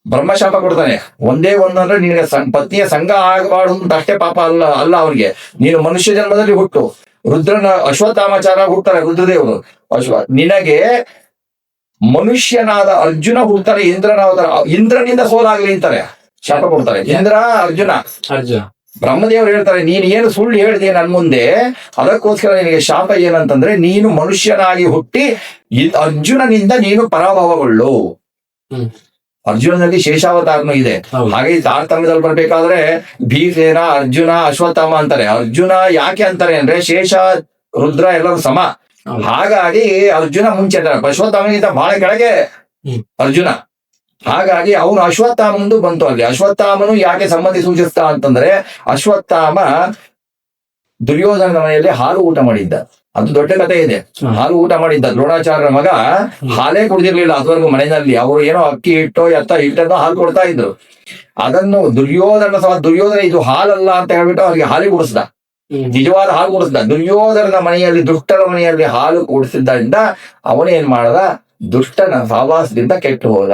ಬ್ರಹ್ಮ ಶಾಪ ಕೊಡ್ತಾನೆ, ಒಂದೇ ಒಂದಂದ್ರೆ ನಿನಗೆ ಪತ್ನಿಯ ಸಂಘ ಆಗಬಾರ್ದು ಅಂತ ಅಷ್ಟೇ ಪಾಪ ಅಲ್ಲ ಅವನಿಗೆ. ನೀನು ಮನುಷ್ಯ ಜನ್ಮದಲ್ಲಿ ಹುಟ್ಟು. ರುದ್ರನ ಅಶ್ವತ್ಥಾಮಾಚಾರ ಹುಡ್ತಾರೆ ರುದ್ರದೇವರು. ನಿನಗೆ ಮನುಷ್ಯನಾದ ಅರ್ಜುನ ಹುಡ್ತಾರೆ, ಇಂದ್ರನಿಂದ ಸೋಲಾಗ್ಲಿ ಅಂತಾರೆ, ಶಾಪ ಕೊಡ್ತಾರೆ. ಇಂದ್ರ ಅರ್ಜುನ ಬ್ರಹ್ಮದೇವರು ಹೇಳ್ತಾರೆ, ನೀನು ಏನು ಸುಳ್ಳು ಹೇಳಿದೆ ನನ್ ಮುಂದೆ, ಅದಕ್ಕೋಸ್ಕರ ನಿನಗೆ ಶಾಪ ಏನಂತಂದ್ರೆ ನೀನು ಮನುಷ್ಯನಾಗಿ ಹುಟ್ಟಿ ಅರ್ಜುನನಿಂದ ನೀನು ಪರಾಭವಗೊಳ್ಳು. ಅರ್ಜುನನಲ್ಲಿ ಶೇಷಾವತಾರನು ಇದೆ. ಹಾಗೆ ತಾರತಮ್ಯದಲ್ಲಿ ಬರ್ಬೇಕಾದ್ರೆ ಭೀಮಸೇನ, ಅರ್ಜುನ, ಅಶ್ವತ್ಥಾಮ ಅಂತಾರೆ. ಅರ್ಜುನ ಯಾಕೆ ಅಂತಾರೆ ಅಂದ್ರೆ ಶೇಷ ರುದ್ರ ಎಲ್ಲರೂ ಸಮ. ಹಾಗಾಗಿ ಅರ್ಜುನ ಮುಂಚೆ ಅಂತಾರೆ, ಅಶ್ವತ್ಥಾಮನಿಗಿಂತ ಬಹಳ ಕೆಳಗೆ ಅರ್ಜುನ. ಹಾಗಾಗಿ ಅವನು ಅಶ್ವತ್ಥಾಮಂದು ಬಂತು ಅಲ್ಲಿ. ಅಶ್ವತ್ಥಾಮನು ಯಾಕೆ ಸಂಬಂಧಿ ಸೂಚಿಸ್ತಾ ಅಂತಂದ್ರೆ, ಅಶ್ವತ್ಥಾಮ ದುರ್ಯೋಧನ ಮನೆಯಲ್ಲಿ ಹಾಲು ಊಟ ಮಾಡಿದ್ದ. ಅದು ದೊಡ್ಡ ಕಥೆ ಇದೆ. ಹಾಲು ಊಟ ಮಾಡಿದ್ದ. ದ್ರೋಣಾಚಾರ್ಯರ ಮಗ ಹಾಲೇ ಕುಡಿದಿರ್ಲಿಲ್ಲ ಅದುವರೆಗೂ ಮನೆಯಲ್ಲಿ. ಅವರು ಏನೋ ಅಕ್ಕಿ ಹಿಟ್ಟನ್ನು ಹಾಲು ಕೊಡ್ತಾ ಇದ್ರು. ಅದನ್ನು ದುರ್ಯೋಧನ ಇದು ಹಾಲಲ್ಲ ಅಂತ ಹೇಳ್ಬಿಟ್ಟು ಅವ್ರಿಗೆ ಹಾಲು ಕುಡಿಸ್ದ, ನಿಜವಾದ ಹಾಲು ಕುಡಿಸ್ದ. ದುರ್ಯೋಧನನ ಮನೆಯಲ್ಲಿ, ದುಷ್ಟರ ಮನೆಯಲ್ಲಿ ಹಾಲು ಕುಡಿಸಿದ್ದರಿಂದ ಅವನೇನ್ ಮಾಡ್ದ, ದುಷ್ಟನ ಸಹವಾಸದಿಂದ ಕೆಟ್ಟು ಹೋದ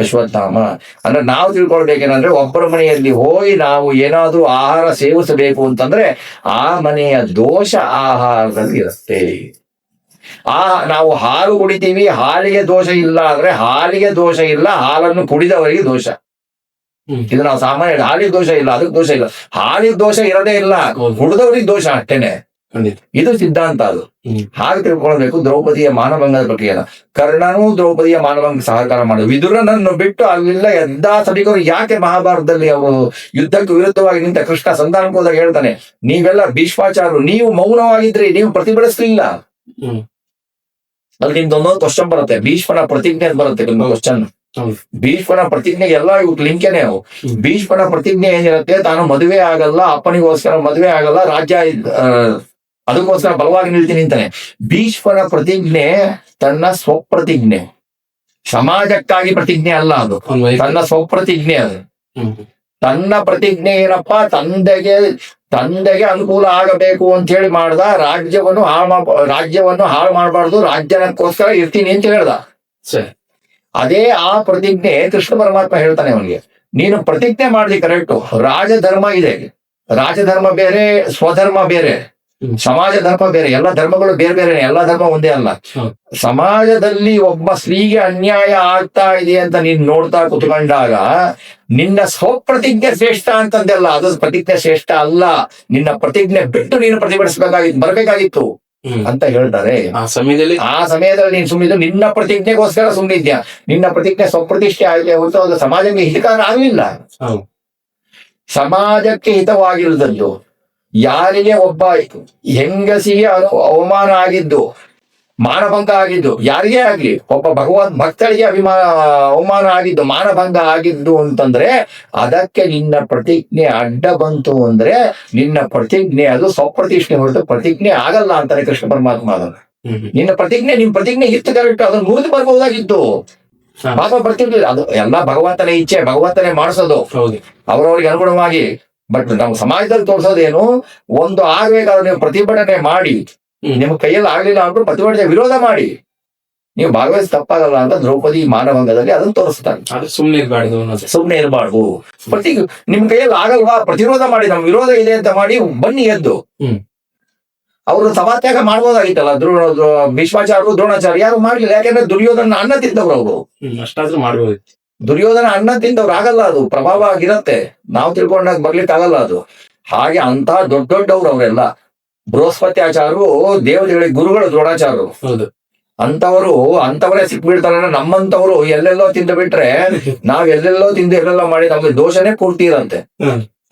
ಅಶ್ವತ್ಥಾಮ. ಅಂದ್ರೆ ನಾವು ತಿಳ್ಕೊಳ್ಬೇಕೇನಂದ್ರೆ, ಒಬ್ಬರ ಮನೆಯಲ್ಲಿ ಹೋಗಿ ನಾವು ಏನಾದ್ರೂ ಆಹಾರ ಸೇವಿಸಬೇಕು ಅಂತಂದ್ರೆ ಆ ಮನೆಯ ದೋಷ ಆಹಾರದಲ್ಲಿ ಇರುತ್ತೆ. ನಾವು ಹಾಲು ಕುಡಿತೀವಿ, ಹಾಲಿಗೆ ದೋಷ ಇಲ್ಲ ಅಂದ್ರೆ ಹಾಲಿಗೆ ದೋಷ ಇಲ್ಲ, ಹಾಲನ್ನು ಕುಡಿದವರಿಗೆ ದೋಷ. ಇದು ನಾವು ಸಾಮಾನ್ಯ ಹಾಲಿಗೆ ದೋಷ ಇಲ್ಲ, ಅದಕ್ಕೆ ದೋಷ ಇಲ್ಲ. ಹಾಲಿಗೆ ದೋಷ ಇರೋದೇ ಇಲ್ಲ, ಕುಡಿದವರಿಗೆ ದೋಷ ಅಷ್ಟೇನೆ. ಇದು ಸಿದ್ಧಾಂತ. ಅದು ಹಾಗೆ ತಿಳ್ಕೊಳ್ಬೇಕು. ದ್ರೌಪದಿಯ ಮಾನಭಂಗದ ಪ್ರಕ್ರಿಯೆನ ಕರ್ಣನೂ ದ್ರೌಪದಿಯ ಮಾನಭಂಗ ಸಹಕಾರ ಮಾಡಿದ್ರು. ವಿದುರನನ್ನು ಬಿಟ್ಟು ಅಲ್ಲೆಲ್ಲ ಎಲ್ಲಾ ಸಭಿಕರು ಯಾಕೆ ಮಹಾಭಾರತದಲ್ಲಿ ಅವರು ಯುದ್ಧಕ್ಕೆ ವಿರುದ್ಧವಾಗಿ ನಿಂತ ಕೃಷ್ಣ ಸಂಧಾನಕ್ಕೆ ಹೋದಾಗ ಹೇಳ್ತಾನೆ, ನೀವೆಲ್ಲ ಭೀಷ್ಮಾಚಾರ್ಯರು, ನೀವು ಮೌನವಾಗಿದ್ರಿ, ನೀವು ಪ್ರತಿಭಟಿಸ್ಲಿಲ್ಲ. ಅಲ್ಲಿ ನಿಮ್ದೊಂದೊಂದು ಕ್ವಶನ್ ಬರುತ್ತೆ, ಭೀಷ್ಮನ ಪ್ರತಿಜ್ಞೆ ಬರುತ್ತೆ ಕ್ವಶನ್. ಭೀಷ್ಮನ ಪ್ರತಿಜ್ಞೆ ಎಲ್ಲ ಇವತ್ತು ಲಿಂಕೆನೆ. ಭೀಷ್ಮನ ಪ್ರತಿಜ್ಞೆ ಏನಿರುತ್ತೆ, ತಾನು ಮದುವೆ ಆಗಲ್ಲ, ಅಪ್ಪನಿಗೋಸ್ಕರ ಮದುವೆ ಆಗಲ್ಲ, ರಾಜ್ಯ ಅದಕ್ಕೋಸ್ಕರ ಬಲವಾಗಿ ನಿಲ್ತೀನಿ ಅಂತಾನೆ. ಭೀಷ್ಮನ ಪ್ರತಿಜ್ಞೆ ತನ್ನ ಸ್ವಪ್ರತಿಜ್ಞೆ, ಸಮಾಜಕ್ಕಾಗಿ ಪ್ರತಿಜ್ಞೆ ಅಲ್ಲ, ಅದು ತನ್ನ ಸ್ವಪ್ರತಿಜ್ಞೆ. ಅದು ತನ್ನ ಪ್ರತಿಜ್ಞೆ ಏನಪ್ಪಾ, ತಂದೆಗೆ ಅನುಕೂಲ ಆಗಬೇಕು ಅಂತ ಹೇಳಿ ಮಾಡ್ದ. ರಾಜ್ಯವನ್ನು ಹಾಳು ಮಾಡಬಾರ್ದು, ರಾಜ್ಯನಕ್ಕೋಸ್ಕರ ಇರ್ತೀನಿ ಅಂತ ಹೇಳ್ದ. ಅದೇ ಆ ಪ್ರತಿಜ್ಞೆ ಕೃಷ್ಣ ಪರಮಾತ್ಮ ಹೇಳ್ತಾನೆ ಅವನಿಗೆ, ನೀನು ಪ್ರತಿಜ್ಞೆ ಮಾಡ್ದಿ ಕರೆಕ್ಟು, ರಾಜಧರ್ಮ ಇದೆ, ರಾಜಧರ್ಮ ಬೇರೆ, ಸ್ವಧರ್ಮ ಬೇರೆ, ಸಮಾಜ ಧರ್ಮ ಬೇರೆ. ಎಲ್ಲ ಧರ್ಮಗಳು ಬೇರೆ ಬೇರೆ, ಎಲ್ಲ ಧರ್ಮ ಒಂದೇ ಅಲ್ಲ. ಸಮಾಜದಲ್ಲಿ ಒಬ್ಬ ಸ್ತ್ರೀಗೆ ಅನ್ಯಾಯ ಆಗ್ತಾ ಇದೆ ಅಂತ ನೀನ್ ನೋಡ್ತಾ ಕುತ್ಕೊಂಡಾಗ ನಿನ್ನ ಸ್ವಪ್ರತಿಜ್ಞೆ ಶ್ರೇಷ್ಠ ಅಂತಂದೆಲ್ಲ, ಅದು ಪ್ರತಿಜ್ಞೆ ಶ್ರೇಷ್ಠ ಅಲ್ಲ. ನಿನ್ನ ಪ್ರತಿಜ್ಞೆ ಬಿಟ್ಟು ನೀನು ಬರ್ಬೇಕಾಗಿತ್ತು ಅಂತ ಹೇಳ್ತಾರೆ. ಆ ಸಮಯದಲ್ಲಿ ನೀನ್ ಸುಮ್ಮನಿದ್ದು, ನಿನ್ನ ಪ್ರತಿಜ್ಞೆಗೋಸ್ಕರ ಸುಮ್ಮನಿದ್ಯಾ. ನಿನ್ನ ಪ್ರತಿಜ್ಞೆ ಸ್ವಪ್ರತಿಷ್ಠೆ ಆಗಿದೆ ಹೊರತು ಅದು ಸಮಾಜಕ್ಕೆ ಹಿತಕಾರ ಆಗಲಿಲ್ಲ. ಸಮಾಜಕ್ಕೆ ಹಿತವಾಗಿರುವುದನ್ನು, ಯಾರಿಗೆ ಒಬ್ಬ ಹೆಂಗಸಿಗೆ ಅವಮಾನ ಆಗಿದ್ದು, ಮಾನಭಂಗ ಆಗಿದ್ದು, ಯಾರಿಗೇ ಆಗ್ಲಿ, ಒಬ್ಬ ಭಕ್ತಳಿಗೆ ಅವಮಾನ ಆಗಿದ್ದು, ಮಾನಭಂಗ ಆಗಿದ್ದು ಅಂತಂದ್ರೆ ಅದಕ್ಕೆ ನಿನ್ನ ಪ್ರತಿಜ್ಞೆ ಅಡ್ಡ ಬಂತು ಅಂದ್ರೆ ನಿನ್ನ ಪ್ರತಿಜ್ಞೆ ಅದು ಸ್ವಪ್ರತಿಷ್ಠೆ ಹೊರತು ಪ್ರತಿಜ್ಞೆ ಆಗಲ್ಲ ಅಂತಾರೆ ಕೃಷ್ಣ ಪರಮಾತ್ಮ. ಅದನ್ನು ನಿನ್ನ ನಿಮ್ ಪ್ರತಿಜ್ಞೆ ಇತ್ತು ಕರೆಕ್ಟ್, ಅದನ್ನು ಮುರಿದು ಬರ್ಬಹುದಾಗಿತ್ತು, ಪಾಪ ಬರ್ತಿರ್ಲಿಲ್ಲ. ಅದು ಎಲ್ಲ ಭಗವಂತನೇ ಇಚ್ಛೆ, ಭಗವಂತನೇ ಮಾಡಿಸೋದು ಅವ್ರವ್ರಿಗೆ ಅನುಗುಣವಾಗಿ. ಬಟ್ ನಾವು ಸಮಾಜದಲ್ಲಿ ತೋರಿಸೋದೇನು, ಒಂದು ಆಗ್ಬೇಕಾದ್ರೆ ನೀವು ಪ್ರತಿಭಟನೆ ಮಾಡಿ, ನಿಮ್ ಕೈಯಲ್ಲಿ ಆಗ್ಲಿಲ್ಲ ಅಂದ್ರೂ ಪ್ರತಿಭಟನೆ ವಿರೋಧ ಮಾಡಿ, ನೀವು ಭಾಗವಹಿಸಿ ತಪ್ಪಾಗಲ್ಲ ಅಂತ ದ್ರೌಪದಿ ಮಾನಭಂಗದಲ್ಲಿ ಅದನ್ನು ತೋರಿಸ್ತಾರೆ. ಸುಮ್ನೆ ಇರಬಾರ್ದು. ನಿಮ್ ಕೈಯಲ್ಲಿ ಆಗಲ್ವಾ, ಪ್ರತಿರೋಧ ಮಾಡಿ, ನಮ್ ವಿರೋಧ ಇದೆ ಅಂತ ಮಾಡಿ ಬನ್ನಿ ಎದ್ದು. ಅವರು ಸಭಾತ್ಯಾಗ ಮಾಡ್ಬೋದಾಗಿತ್ತಲ್ಲ, ಭೀಷ್ಮಾಚಾರ್ಯರು ದ್ರೋಣಾಚಾರ್ಯ ಯಾರು ಮಾಡ್ಲಿಲ್ಲ. ಯಾಕೆಂದ್ರೆ ದುರ್ಯೋಧನ ಅನ್ನ ತಿಂದವ್ರು ಅವರು, ಅಷ್ಟಾದ್ರೂ ಮಾಡ್ಬೋದಿತ್ತು. ದುರ್ಯೋಧನ ಅನ್ನ ತಿಂದವ್ರು ಆಗಲ್ಲ, ಅದು ಪ್ರಭಾವ ಆಗಿರತ್ತೆ, ನಾವು ತಿಳ್ಕೊಂಡಾಗ ಬರ್ಲಿಕ್ಕೆ ಆಗಲ್ಲ ಅದು. ಹಾಗೆ ಅಂತ ದೊಡ್ಡ ದೊಡ್ಡವ್ರು ಅವರೆಲ್ಲ. ಬೃಹಸ್ಪತಿ ಆಚಾರ್ಯರು ದೇವತೆಗಳಿಗೆ ಗುರುಗಳು, ದ್ರೋಣಾಚಾರ್ಯರು. ಹೌದು. ಅಂತವರೇ ಸಿಕ್ಬಿಡ್ತಾರ. ನಮ್ಮಂತವ್ರು ಎಲ್ಲೆಲ್ಲೋ ತಿಂದು ಬಿಟ್ರೆ, ನಾವ್ ಎಲ್ಲೆಲ್ಲೋ ತಿಂದು ಎಲ್ಲೆಲ್ಲೋ ಮಾಡಿ ನಮ್ಗೆ ದೋಷನೇ ಪೂರ್ತಿ ಇರಂತೆ.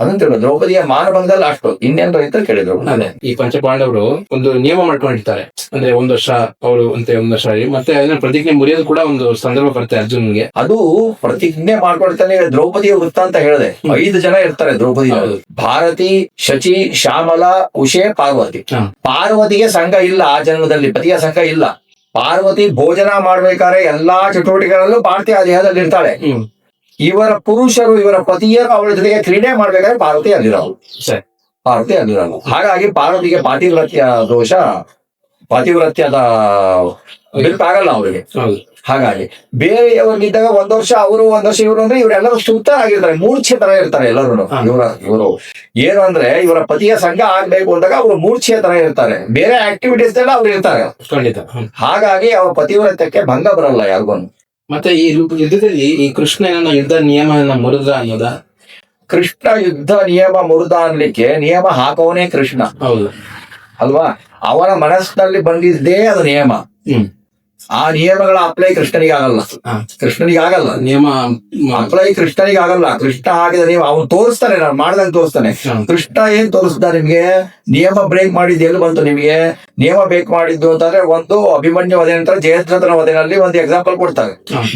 ಅದಂತ ಹೇಳೋದು. ದ್ರೌಪದಿಯ ಮಾನಭಂಗದಲ್ಲಿ ಅಷ್ಟು. ಇನ್ನೇನ್ ರೈತ ಕೇಳಿದ್ರು. ಅದೇ ಈ ಪಂಚಪಾಂಡವರು ಒಂದು ನಿಯಮ ಮಾಡ್ಕೊಂಡಿರ್ತಾರೆ. ಅಂದ್ರೆ 1 ವರ್ಷ ಅವರು ಅಂತ 1 ವರ್ಷ ಮತ್ತೆ ಅದನ್ನ ಪ್ರತಿಜ್ಞೆ ಮುರಿಯೋದು ಕೂಡ ಒಂದು ಸಂದರ್ಭ ಬರುತ್ತೆ ಅರ್ಜುನ್ಗೆ. ಅದು ಪ್ರತಿಜ್ಞೆ ಮಾಡ್ಕೊಳ್ತಾನೆ. ದ್ರೌಪದಿಯ ವೃತ್ತ ಅಂತ ಹೇಳಿದೆ. 5 ಜನ ಇರ್ತಾರೆ ದ್ರೌಪದಿ. ಭಾರತಿ, ಶಚಿ, ಶ್ಯಾಮಲ, ಉಷೆ, ಪಾರ್ವತಿ. ಪಾರ್ವತಿಗೆ ಸಂಘ ಇಲ್ಲ ಆ ಜನ್ಮದಲ್ಲಿ, ಪತಿಯ ಸಂಘ ಇಲ್ಲ. ಪಾರ್ವತಿ ಭೋಜನ ಮಾಡ್ಬೇಕಾದ್ರೆ ಎಲ್ಲಾ ಚಟುವಟಿಕೆಗಳಲ್ಲೂ ಪಾರ್ಥಿವ ದೇಹದಲ್ಲಿ ಇರ್ತಾಳೆ. ಇವರ ಪುರುಷರು, ಇವರ ಪತಿಯರು ಅವಳ ಜೊತೆಗೆ ಕ್ರೀಡೆ ಮಾಡ್ಬೇಕಾದ್ರೆ ಪಾರ್ವತಿ ಅಲ್ಲಿರಲ್ಲ. ಹಾಗಾಗಿ ಪಾರ್ವತಿಗೆ ಪಾತಿವ್ರತ್ಯ ದೋಷ, ಪಾತಿವ್ರತ್ಯದ ಆಗಲ್ಲ ಅವರಿಗೆ. ಹಾಗಾಗಿ ಬೇರೆಯವ್ರಿಗಿದ್ದಾಗ 1 ವರ್ಷ ಅವರು 1 ವರ್ಷ ಇವರು ಅಂದ್ರೆ ಇವರೆಲ್ಲರೂ ಸುತ್ತರಾಗಿರ್ತಾರೆ, ಮೂರ್ಛೆ ತರ ಇರ್ತಾರೆ ಎಲ್ಲರೂ. ಇವರು ಏನು ಅಂದ್ರೆ ಇವರ ಪತಿಯ ಸಂಘ ಆಗ್ಬೇಕು ಅಂದಾಗ ಅವರು ಮೂರ್ಛೆ ತರ ಇರ್ತಾರೆ, ಬೇರೆ ಆಕ್ಟಿವಿಟೀಸ್ ಎಲ್ಲ ಅವ್ರು ಇರ್ತಾರೆ. ಹಾಗಾಗಿ ಅವರ ಪತಿವ್ರತ್ಯಕ್ಕೆ ಭಂಗ ಬರಲ್ಲ ಯಾರಿಗೂ. ಮತ್ತೆ ಈ ಯುದ್ಧದಲ್ಲಿ ಈ ಕೃಷ್ಣ ಯುದ್ಧ ನಿಯಮನ ಮುರಿದ ಅನ್ನೋದ? ಕೃಷ್ಣ ಯುದ್ಧ ನಿಯಮ ಮುರಿದ ಅನ್ಲಿಕ್ಕೆ ನಿಯಮ ಹಾಕವನೇ ಕೃಷ್ಣ. ಹೌದು ಅಲ್ವಾ? ಅವನ ಮನಸ್ಸಿನಲ್ಲಿ ಬಂದಿದ್ದೇ ಅದು ನಿಯಮ. ಆ ನಿಯಮಗಳ ಅಪ್ಲೈ ಕೃಷ್ಣನಿಗಾಗಲ್ಲ. ನಿಯಮ ಅಪ್ಲೈ ಕೃಷ್ಣನಿಗಾಗಲ್ಲ. ಕೃಷ್ಣ ಹಾಕಿದ ನಿಯಮ ಅವನು ತೋರಿಸ್ತಾನೆ, ನಾನು ಮಾಡ್ದಂಗೆ ತೋರಿಸ್ತಾನೆ. ಕೃಷ್ಣ ಏನ್ ತೋರಿಸ್ತಾ ನಿಮ್ಗೆ? ನಿಯಮ ಬ್ರೇಕ್ ಮಾಡಿದ್ದು ಎಲ್ಲಿ ಬಂತು ನಿಮ್ಗೆ? ನಿಯಮ ಬ್ರೇಕ್ ಮಾಡಿದ್ದು ಅಂತಂದ್ರೆ ಒಂದು ಅಭಿಮನ್ಯು ವಧೆ ನಂತರ ಜಯದ್ರಥನ ವಧೆನಲ್ಲಿ ಒಂದು ಎಕ್ಸಾಂಪಲ್ ಕೊಡ್ತಾರೆ.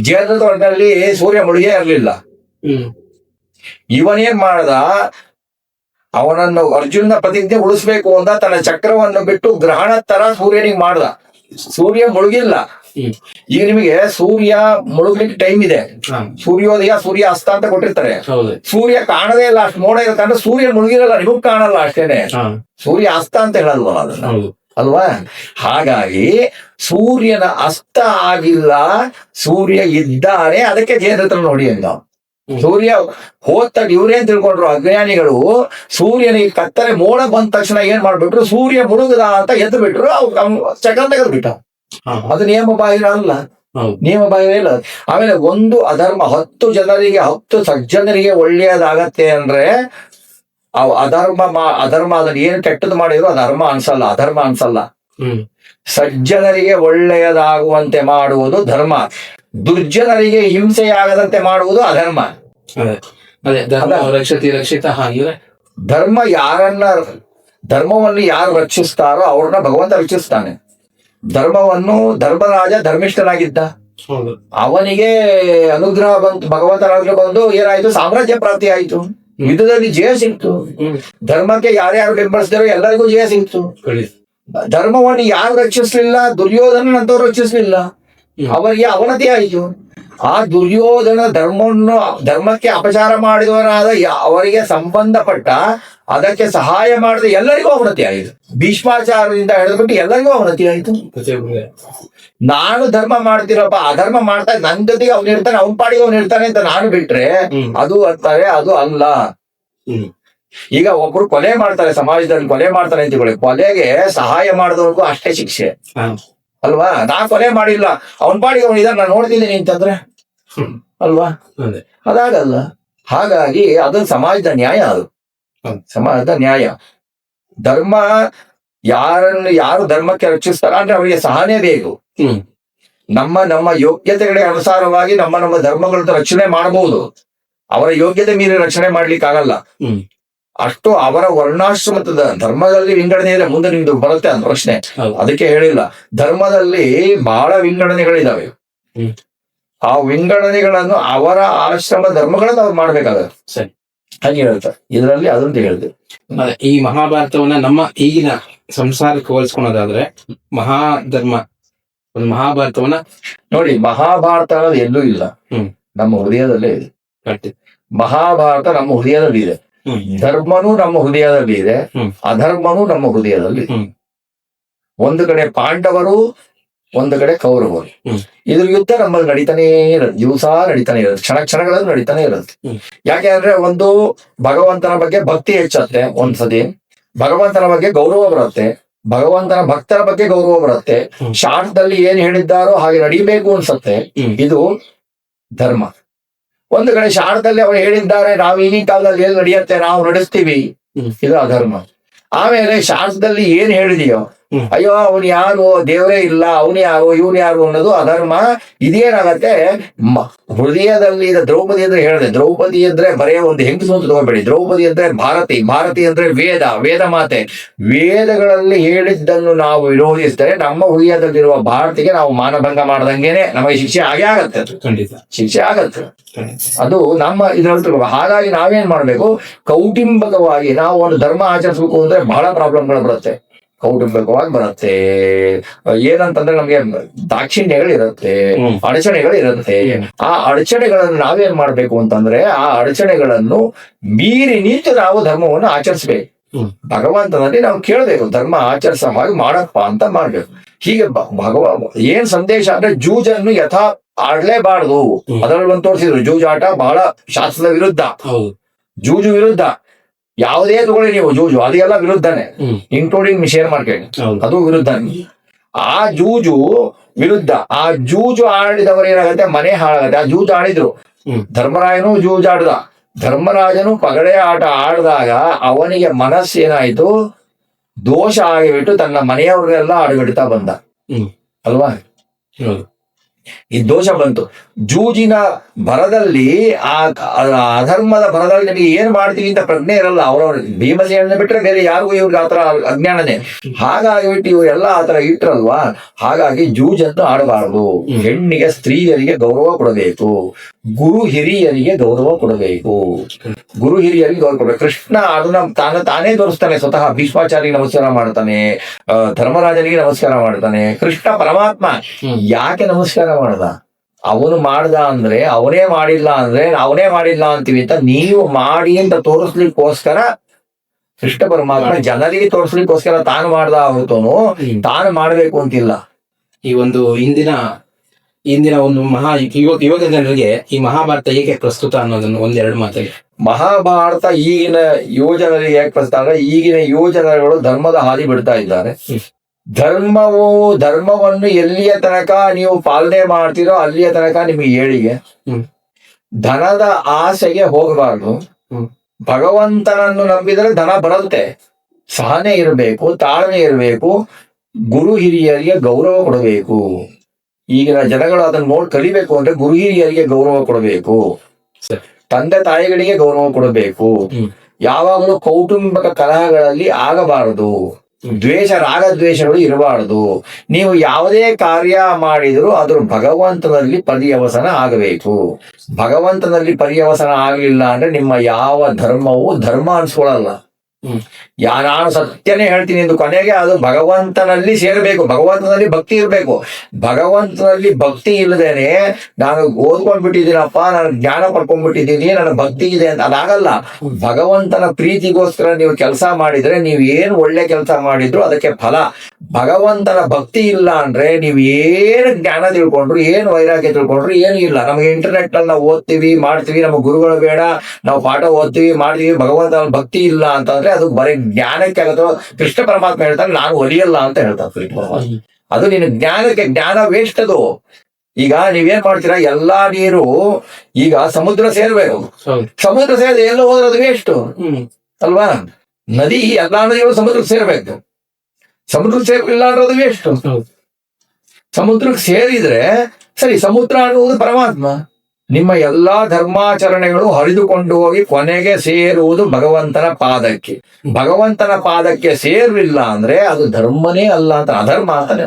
ಜಯದ್ರಥ ವಧೆನಲ್ಲಿ ಸೂರ್ಯ ಮುಳುಗೇ ಇರಲಿಲ್ಲ. ಇವನೇನ್ ಮಾಡ್ದ? ಅವನನ್ನು ಅರ್ಜುನ ಪ್ರತಿಜ್ಞೆ ಉಳಿಸ್ಬೇಕು ಅಂತ ತನ್ನ ಚಕ್ರವನ್ನು ಬಿಟ್ಟು ಗ್ರಹಣ ತರ ಸೂರ್ಯನಿಗೆ ಮಾಡ್ದ. ಸೂರ್ಯ ಮುಳುಗಿಲ್ಲ. ಈಗ ನಿಮಗೆ ಸೂರ್ಯ ಮುಳುಗ್ಲಿಕ್ಕೆ ಟೈಮ್ ಇದೆ. ಸೂರ್ಯೋದಯ, ಸೂರ್ಯ ಅಸ್ತ ಅಂತ ಕೊಟ್ಟಿರ್ತಾರೆ. ಸೂರ್ಯ ಕಾಣದೇ ಇಲ್ಲ, ಅಷ್ಟು ಮೋಡ ಇರುತ್ತೆ ಅಂದ್ರೆ ಸೂರ್ಯ ಮುಳುಗಿರಲ್ಲ, ನಿಮಗ್ ಕಾಣಲ್ಲ ಅಷ್ಟೇನೆ. ಸೂರ್ಯ ಅಸ್ತ ಅಂತ ಹೇಳಲ್ವ ಅದನ್ನ, ಅಲ್ವಾ? ಹಾಗಾಗಿ ಸೂರ್ಯನ ಅಸ್ತ ಆಗಿಲ್ಲ, ಸೂರ್ಯ ಇದ್ದಾನೆ. ಅದಕ್ಕೆ ಜಯದ್ರಥನ ನೋಡಿ ಅಂತ. ಸೂರ್ಯ ಹೋದ ಇವ್ರೇನ್ ತಿಳ್ಕೊಂಡ್ರು ಅಜ್ಞಾನಿಗಳು, ಸೂರ್ಯನಿಗೆ ಕತ್ತಲೆ ಮೋಡ ಬಂದ ತಕ್ಷಣ ಏನ್ ಮಾಡ್ಬಿಟ್ರು, ಸೂರ್ಯ ಮುಳುಗದ ಅಂತ ಎದ್ದು ಬಿಟ್ರು. ಚಕ್ರ ತೆಗೆದು ಬಿಟ್ಟ. ಅದು ನಿಯಮ ಬಾಹಿರ ಅಲ್ಲ, ನಿಯಮ ಬಾಹಿರ ಇಲ್ಲ. ಆಮೇಲೆ ಒಂದು ಅಧರ್ಮ 10 ಜನರಿಗೆ 10 ಸಜ್ಜನರಿಗೆ ಒಳ್ಳೆಯದಾಗತ್ತೆ ಅಂದ್ರೆ ಅಧರ್ಮ ಅದನ್ನ ಏನ್ ಕೆಟ್ಟದ್ದು ಮಾಡಿದ್ರು ಅದು ಅಧರ್ಮ ಅನ್ಸಲ್ಲ. ಸಜ್ಜನರಿಗೆ ಒಳ್ಳೆಯದಾಗುವಂತೆ ಮಾಡುವುದು ಧರ್ಮ, ದುರ್ಜನರಿಗೆ ಹಿಂಸೆಯಾಗದಂತೆ ಮಾಡುವುದು ಅಧರ್ಮ. ಧರ್ಮವನ್ನು ಯಾರು ರಕ್ಷಿಸ್ತಾರೋ ಅವ್ರನ್ನ ಭಗವಂತ ರಕ್ಷಿಸ್ತಾನೆ. ಧರ್ಮರಾಜ ಧರ್ಮಿಷ್ಠನಾಗಿದ್ದ, ಅವನಿಗೆ ಅನುಗ್ರಹ ಬಂತು, ಭಗವಂತನ ಅನುಗ್ರಹ ಬಂದು ಏನಾಯ್ತು? ಸಾಮ್ರಾಜ್ಯ ಪ್ರಾಪ್ತಿ ಆಯ್ತು, ಯುದ್ಧದಲ್ಲಿ ಜಯ ಸಿಕ್ತು. ಧರ್ಮಕ್ಕೆ ಯಾರ್ಯಾರು ಬೆಂಬಲಿಸಿದಾರೋ ಎಲ್ಲರಿಗೂ ಜಯ ಸಿಕ್ತು. ಧರ್ಮವನ್ನು ಯಾರು ರಕ್ಷಿಸ್ಲಿಲ್ಲ? ದುರ್ಯೋಧನಂತವ್ರು ರಕ್ಷಿಸ್ಲಿಲ್ಲ, ಅವರಿಗೆ ಅವನತಿ ಆಯಿತು. ಆ ದುರ್ಯೋಧನ ಧರ್ಮಕ್ಕೆ ಅಪಚಾರ ಮಾಡಿದವನಾದ ಅವರಿಗೆ ಸಂಬಂಧಪಟ್ಟ ಅದಕ್ಕೆ ಸಹಾಯ ಮಾಡಿದ ಎಲ್ಲರಿಗೂ ಅವನತಿ ಆಯಿತು. ಭೀಷ್ಮಾಚಾರದಿಂದ ಹಿಡಿದ್ಬಿಟ್ಟು ಎಲ್ಲರಿಗೂ ಅವನತಿ ಆಯಿತು. ನಾನು ಧರ್ಮ ಮಾಡ್ತಿರಪ್ಪ, ಅಧರ್ಮ ಮಾಡ್ತಾ ನನ್ ಜೊತೆಗೆ ಅವ್ನು ಇರ್ತಾನೆ, ಅವ್ನ ಪಾಡಿಗೆ ಅವ್ನು ಇರ್ತಾನೆ ಅಂತ ನಾನು ಬಿಟ್ರೆ ಅದು ಅಂತಾರೆ, ಅದು ಅಲ್ಲ. ಈಗ ಒಬ್ರು ಕೊಲೆ ಮಾಡ್ತಾರೆ, ಸಮಾಜದಲ್ಲಿ ಕೊಲೆ ಮಾಡ್ತಾರೆ ಅಂತ ಹೇಳಿ, ಕೊಲೆಗೆ ಸಹಾಯ ಮಾಡಿದವ್ರಿಗೂ ಅಷ್ಟೇ ಶಿಕ್ಷೆ ಅಲ್ವಾ? ನಾ ಕೊಲೆ ಮಾಡಿಲ್ಲ, ಅವನ್ ಪಾಡಿಗೆ ಅವನು ಇದಾರೆ, ನಾನು ನೋಡ್ತಿದ್ದೀನಿ ಅಂತಂದ್ರೆ ಅಲ್ವಾ? ಅದಾಗಲ್ಲ. ಹಾಗಾಗಿ ಅದು ಸಮಾಜದ ನ್ಯಾಯ, ಅದು ಸಮಾಜದ ನ್ಯಾಯ. ಧರ್ಮ ಯಾರು ಧರ್ಮಕ್ಕೆ ರಕ್ಷಿಸ್ತಾರ ಅಂದ್ರೆ ಅವರಿಗೆ ಸಹನೆ ಬೇಕು. ನಮ್ಮ ಯೋಗ್ಯತೆಗಳಿಗೆ ಅನುಸಾರವಾಗಿ ನಮ್ಮ ಧರ್ಮಗಳನ್ನ ರಕ್ಷಣೆ ಮಾಡಬಹುದು. ಅವರ ಯೋಗ್ಯತೆ ಮೀರಿ ರಕ್ಷಣೆ ಮಾಡ್ಲಿಕ್ಕೆ ಆಗಲ್ಲ. ಅಷ್ಟು ಅವರ ವರ್ಣಾಶ್ರಮದ ಧರ್ಮದಲ್ಲಿ ವಿಂಗಡಣೆ ಇದೆ. ಮುಂದೆ ನಿಮ್ದು ಬರುತ್ತೆ ಅಂತ ಪ್ರಶ್ನೆ, ಅದಕ್ಕೆ ಹೇಳಿಲ್ಲ. ಧರ್ಮದಲ್ಲಿ ಬಹಳ ವಿಂಗಡಣೆಗಳಿದಾವೆ. ಆ ವಿಂಗಡಣೆಗಳನ್ನು ಅವರ ಆಶ್ರಮ ಧರ್ಮಗಳನ್ನು ಅವ್ರು ಮಾಡ್ಬೇಕಾಗತ್ತೆ. ಹಾಗೆ ಹೇಳ್ತಾರೆ ಇದರಲ್ಲಿ, ಅದಂತ ಹೇಳಿದೆ. ಈ ಮಹಾಭಾರತವನ್ನ ನಮ್ಮ ಈಗಿನ ಸಂಸಾರಕ್ಕೆ ಹೋಲಿಸ್ಕೊಳೋದಾದ್ರೆ ಒಂದು ಮಹಾಭಾರತವನ್ನ ನೋಡಿ, ಮಹಾಭಾರತ ಅನ್ನೋದು ಎಲ್ಲೂ ಇಲ್ಲ, ನಮ್ಮ ಹೃದಯದಲ್ಲೇ ಇದೆ. ಮಹಾಭಾರತ ನಮ್ಮ ಹೃದಯದಲ್ಲಿ ಇದೆ. ಧರ್ಮನೂ ನಮ್ಮ ಹೃದಯದಲ್ಲಿ ಇದೆ, ಅಧರ್ಮನೂ ನಮ್ಮ ಹೃದಯದಲ್ಲಿ. ಒಂದು ಕಡೆ ಪಾಂಡವರು, ಒಂದು ಕಡೆ ಕೌರವರು. ಇದ್ರ ಯುದ್ಧ ನಮ್ಮಲ್ಲಿ ನಡೀತಾನೆ ಇರುತ್ತೆ, ದಿವಸ ನಡೀತಾನೆ ಇರುತ್ತೆ, ಕ್ಷಣಗಳಲ್ಲಿ ನಡೀತಾನೆ ಇರುತ್ತೆ. ಯಾಕೆ ಅಂದ್ರೆ ಒಂದು ಭಗವಂತನ ಬಗ್ಗೆ ಭಕ್ತಿ ಹೆಚ್ಚತ್ತೆ, ಒಂದ್ಸತಿ ಭಗವಂತನ ಬಗ್ಗೆ ಗೌರವ ಬರುತ್ತೆ, ಭಗವಂತನ ಭಕ್ತರ ಬಗ್ಗೆ ಗೌರವ ಬರುತ್ತೆ. ಶಾಸ್ತ್ರದಲ್ಲಿ ಏನ್ ಹೇಳಿದ್ದಾರೋ ಹಾಗೆ ನಡೀಬೇಕು ಅನ್ಸತ್ತೆ. ಇದು ಧರ್ಮ. ಒಂದು ಕಡೆ ಶಾರದಲ್ಲಿ ಅವರು ಹೇಳಿದ್ದಾರೆ, ನಾವು ಈಗಿನ ಕಾಲದಲ್ಲಿ ಎಲ್ಲಿ ನಡೆಯುತ್ತೆ ನಾವು ನಡೆಸ್ತೀವಿ, ಇದು ಅಧರ್ಮ. ಆಮೇಲೆ ಶಾಸ್ತ್ರದಲ್ಲಿ ಏನ್ ಹೇಳಿದೆಯೋ, ಅಯ್ಯೋ ಅವನು ಯಾರು, ದೇವರೇ ಇಲ್ಲ, ಅವನು ಯಾರು, ಇವನು ಯಾರು ಅನ್ನೋದು ಅಧರ್ಮ. ಇದೇನಾಗತ್ತೆ, ಹೃದಯದಲ್ಲಿ ಈಗ ದ್ರೌಪದಿ ಅಂದ್ರೆ ಹೇಳಿದೆ, ದ್ರೌಪದಿ ಅಂದ್ರೆ ಬರೇ ಒಂದು ಹೆಂಗಸು ಅಂತ ತಗೋಬೇಡಿ. ದ್ರೌಪದಿ ಅಂದ್ರೆ ಭಾರತಿ, ಭಾರತಿ ಅಂದ್ರೆ ವೇದ ಮಾತೆ. ವೇದಗಳಲ್ಲಿ ಹೇಳಿದ್ದನ್ನು ನಾವು ವಿರೋಧಿಸಿದರೆ ನಮ್ಮ ಹೃದಯದಲ್ಲಿರುವ ಭಾರತಿಗೆ ನಾವು ಮಾನಭಂಗ ಮಾಡ್ದಂಗೆನೆ ನಮಗೆ ಶಿಕ್ಷೆ ಆಗೇ ಆಗತ್ತೆ. ಅದು ಖಂಡಿತ ಶಿಕ್ಷೆ ಆಗತ್ತೆ. ಅದು ನಮ್ಮ ಇದ್ರಲ್ಲಿ. ಹಾಗಾಗಿ ನಾವೇನ್ ಮಾಡ್ಬೇಕು, ಕೌಟುಂಬಿಕವಾಗಿ ನಾವು ಒಂದು ಧರ್ಮ ಆಚರಿಸ್ಬೇಕು ಅಂದ್ರೆ ಬಹಳ ಪ್ರಾಬ್ಲಮ್ಗಳು ಬರುತ್ತೆ. ಕೌಟುಂಬಿಕವಾಗಿ ಬರುತ್ತೆ. ಏನಂತಂದ್ರೆ ನಮ್ಗೆ ದಾಕ್ಷಿಣ್ಯಗಳಿರುತ್ತೆ, ಅಡಚಣೆಗಳಿರುತ್ತೆ. ಆ ಅಡಚಣೆಗಳನ್ನು ನಾವೇನ್ ಮಾಡ್ಬೇಕು ಅಂತಂದ್ರೆ, ಆ ಅಡಚಣೆಗಳನ್ನು ಮೀರಿ ನಿಂತು ನಾವು ಧರ್ಮವನ್ನು ಆಚರಿಸ್ಬೇಕು. ಭಗವಂತನಲ್ಲಿ ನಾವು ಕೇಳಬೇಕು, ಧರ್ಮ ಆಚರಿಸೋ ಹಾಗೆ ಮಾಡಪ್ಪ ಅಂತ ಮಾಡ್ಬೇಕು. ಹೀಗೆ ಏನ್ ಸಂದೇಶ ಅಂದ್ರೆ, ಜೂಜನ್ನು ಯಥಾ ಆಡ್ಲೇಬಾರ್ದು. ಅದರಲ್ಲಿ ಒಂದು ತೋರಿಸಿದ್ರು, ಜೂಜಾಟ ಬಹಳ ಶಾಸ್ತ್ರದ ವಿರುದ್ಧ, ಜೂಜು ವಿರುದ್ಧ. ಯಾವುದೇ ತಗೊಳ್ಳಿ ನೀವು, ಜೂಜು ಅದೆಲ್ಲ ವಿರುದ್ಧನೇ, ಇನ್ಕ್ಲೂಡಿಂಗ್ ಶೇರ್ ಮಾರ್ಕೆಟ್, ಅದು ವಿರುದ್ಧ. ಆ ಜೂಜು ವಿರುದ್ಧ, ಆ ಜೂಜು ಆಡಿದವರು ಏನಾಗುತ್ತೆ, ಮನೆ ಹಾಳಾಗತ್ತೆ. ಆ ಜೂಜು ಆಡಿದ್ರು, ಧರ್ಮರಾಯನು ಜೂಜಾಡ್ದ. ಧರ್ಮರಾಜನು ಪಗಡೆ ಆಟ ಆಡಿದಾಗ ಅವನಿಗೆ ಮನಸ್ಸೇನಾಯ್ತು, ದೋಷ ಆಗಿಬಿಟ್ಟು ತನ್ನ ಮನೆಯವರೆಲ್ಲ ಆಡುಗಡ್ತಾ ಬಂದ ಅಲ್ವಾ. ಈ ದೋಷ ಬಂತು. ಜೂಜಿನ ಭರದಲ್ಲಿ, ಆ ಅಧರ್ಮದ ಭರದಲ್ಲಿ ನಿಮಗೆ ಏನ್ ಮಾಡ್ತೀವಿ ಅಂತ ಪ್ರಜ್ಞೆ ಇರಲ್ಲ. ಅವರವ್ರ ಭೀಮಸೇನ ಬಿಟ್ರೆ ಬೇರೆ ಯಾರಿಗೂ ಇವ್ರಿಗೆ ಆತರ ಅಜ್ಞಾನನೇ. ಹಾಗಾಗಿ ಬಿಟ್ಟು ಇವರೆಲ್ಲ ಆತರ ಇಟ್ರಲ್ವಾ. ಹಾಗಾಗಿ ಜೂಜನ್ನು ಆಡಬಾರದು. ಹೆಣ್ಣಿಗೆ, ಸ್ತ್ರೀಯರಿಗೆ ಗೌರವ ಕೊಡಬೇಕು. ಗುರು ಹಿರಿಯರಿಗೆ ಗೌರವ ಕೊಡಬೇಕು. ಗುರು ಹಿರಿಯರಿಗೆ ಗೌರವ ಕೊಡಬೇಕು. ಕೃಷ್ಣ ಅದನ್ನ ತಾನೇ ತೋರಿಸ್ತಾನೆ. ಸ್ವತಃ ಭೀಷ್ಮಾಚಾರ್ಯಗೆ ನಮಸ್ಕಾರ ಮಾಡ್ತಾನೆ, ಧರ್ಮರಾಜನಿಗೆ ನಮಸ್ಕಾರ ಮಾಡ್ತಾನೆ. ಕೃಷ್ಣ ಪರಮಾತ್ಮ ಯಾಕೆ ನಮಸ್ಕಾರ ಮಾಡ್ದ? ಅವನು ಮಾಡ್ದ ಅಂದ್ರೆ, ಅವನೇ ಮಾಡಿಲ್ಲ ಅಂದ್ರೆ ಅವನೇ ಮಾಡಿಲ್ಲ ಅಂತೀವಿ ಅಂತ. ನೀವು ಮಾಡಿ ಅಂತ ತೋರಿಸ್ಲಿಕ್ಕೋಸ್ಕರ ಕೃಷ್ಣ ಪರಮಾತ್ಮ ಜನರಿಗೆ ತೋರಿಸ್ಲಿಕ್ಕೋಸ್ಕರ ತಾನು ಮಾಡ್ದ ಹೊರತುನು ತಾನು ಮಾಡ್ಬೇಕು ಅಂತಿಲ್ಲ. ಈ ಒಂದು ಇಂದಿನ ಒಂದು ಯುವಕ ಜನರಿಗೆ ಈ ಮಹಾಭಾರತ ಹೇಗೆ ಪ್ರಸ್ತುತ ಅನ್ನೋದನ್ನು ಒಂದೆರಡು ಮಾತಾಡಿ. ಮಹಾಭಾರತ ಈಗಿನ ಯುವಜನರಿಗೆ ಯಾಕೆ ಪ್ರಸ್ತುತ ಅಂದ್ರೆ, ಈಗಿನ ಯುವಜನರುಗಳು ಧರ್ಮದ ಹಾದಿ ಬಿಡ್ತಾ ಇದ್ದಾರೆ. ಧರ್ಮವನ್ನು ಎಲ್ಲಿಯ ತನಕ ನೀವು ಪಾಲನೆ ಮಾಡ್ತೀರೋ ಅಲ್ಲಿಯ ತನಕ ನಿಮಗೆ ಏಳಿಗೆ. ಧನದ ಆಸೆಗೆ ಹೋಗಬಾರ್ದು. ಭಗವಂತನನ್ನು ನಂಬಿದರೆ ಧನ ಬರುತ್ತೆ. ಸಹನೆ ಇರಬೇಕು, ತಾಳ್ಮೆ ಇರಬೇಕು. ಗುರು ಹಿರಿಯರಿಗೆ ಗೌರವ ಕೊಡಬೇಕು. ಈಗಿನ ಜನಗಳು ಅದನ್ನು ಕಲಿಬೇಕು ಅಂದ್ರೆ ಗುರು ಹಿರಿಯರಿಗೆ ಗೌರವ ಕೊಡಬೇಕು. ತಂದೆ ತಾಯಿಗಳಿಗೆ ಗೌರವ ಕೊಡಬೇಕು. ಯಾವಾಗಲೂ ಕೌಟುಂಬಿಕ ಕಲಹಗಳಲ್ಲಿ ಆಗಬಾರದು. ರಾಗದ್ವೇಷಗಳು ಇರಬಾರದು. ನೀವು ಯಾವುದೇ ಕಾರ್ಯ ಮಾಡಿದರೂ ಅದ್ರ ಭಗವಂತನಲ್ಲಿ ಪರ್ಯವಸನ ಆಗಬೇಕು. ಭಗವಂತನಲ್ಲಿ ಪರ್ಯವಸನ ಆಗಲಿಲ್ಲ ಅಂದ್ರೆ ನಿಮ್ಮ ಯಾವ ಧರ್ಮವು ಧರ್ಮ ಅನ್ಸ್ಕೊಳ್ಳಲ್ಲ. ನಾನು ಸತ್ಯನೇ ಹೇಳ್ತೀನಿ ಎಂದು ಕೊನೆಗೆ ಅದು ಭಗವಂತನಲ್ಲಿ ಸೇರಬೇಕು. ಭಗವಂತನಲ್ಲಿ ಭಕ್ತಿ ಇರಬೇಕು. ಭಗವಂತನಲ್ಲಿ ಭಕ್ತಿ ಇಲ್ಲದೇನೆ ನಾನು ಓದ್ಕೊಂಡ್ಬಿಟ್ಟಿದ್ದೀನಪ್ಪ, ನಾನು ಜ್ಞಾನ ಪಡ್ಕೊಂಡ್ಬಿಟ್ಟಿದ್ದೀನಿ, ನನ್ನ ಭಕ್ತಿ ಇದೆ ಅಂತ ಅದಾಗಲ್ಲ. ಭಗವಂತನ ಪ್ರೀತಿಗೋಸ್ಕರ ನೀವು ಕೆಲಸ ಮಾಡಿದ್ರೆ, ನೀವು ಏನು ಒಳ್ಳೆ ಕೆಲಸ ಮಾಡಿದ್ರು ಅದಕ್ಕೆ ಫಲ. ಭಗವಂತನ ಭಕ್ತಿ ಇಲ್ಲ ಅಂದ್ರೆ ನೀವು ಏನು ಜ್ಞಾನ ತಿಳ್ಕೊಂಡ್ರು, ಏನು ವೈರಾಗ್ಯ ತಿಳ್ಕೊಂಡ್ರು ಏನು ಇಲ್ಲ. ನಮಗೆ ಇಂಟರ್ನೆಟ್ ನಲ್ಲಿ ನಾವು ಓದ್ತೀವಿ ಮಾಡ್ತೀವಿ, ನಮ್ಮ ಗುರುಗಳು ಬೇಡ, ನಾವು ಪಾಠ ಓದ್ತೀವಿ ಮಾಡ್ತೀವಿ, ಭಗವಂತನ ಭಕ್ತಿ ಇಲ್ಲ ಅಂತಂದ್ರೆ ಅದು ಬರೀ ಜ್ಞಾನಕ್ಕೆ ಆಗುತ್ತೆ. ಕೃಷ್ಣ ಪರಮಾತ್ಮ ಹೇಳ್ತಾನೆ, ನಾನು ಒಲಿಯಲ್ಲ ಅಂತ ಹೇಳ್ತಾರೆ. ಅದು ನಿನ್ನ ಜ್ಞಾನ ವೇಸ್ಟ್ ಅದು. ಈಗ ನೀವೇನ್ ಮಾಡ್ತೀರಾ, ಎಲ್ಲಾ ನೀರು ಈಗ ಸಮುದ್ರ ಸೇರ್ಬೇಕು. ಸಮುದ್ರ ಸೇರಿದ್ರೆ ಎಲ್ಲ ಹೋದ್ರದು ವೇಸ್ಟ್ ಅಲ್ವಾ. ನದಿ, ಎಲ್ಲಾ ನದಿಗಳು ಸಮುದ್ರಕ್ಕೆ ಸೇರ್ಬೇಕು. ಸಮುದ್ರಕ್ಕೆ ಸೇರಿಲ್ಲ ಅನ್ನೋದು ವೇಸ್ಟ್. ಸಮುದ್ರಕ್ಕೆ ಸೇರಿದ್ರೆ ಸರಿ. ಸಮುದ್ರ ಅನ್ನುವುದು ಪರಮಾತ್ಮ. ನಿಮ್ಮ ಎಲ್ಲಾ ಧರ್ಮಾಚರಣೆಗಳು ಹರಿದುಕೊಂಡು ಹೋಗಿ ಕೊನೆಗೆ ಸೇರುವುದು ಭಗವಂತನ ಪಾದಕ್ಕೆ. ಭಗವಂತನ ಪಾದಕ್ಕೆ ಸೇರಿಲ್ಲ ಅಂದ್ರೆ ಅದು ಧರ್ಮನೇ ಅಲ್ಲ ಅಂತ, ಅಧರ್ಮ ಅಂತಾನೆ.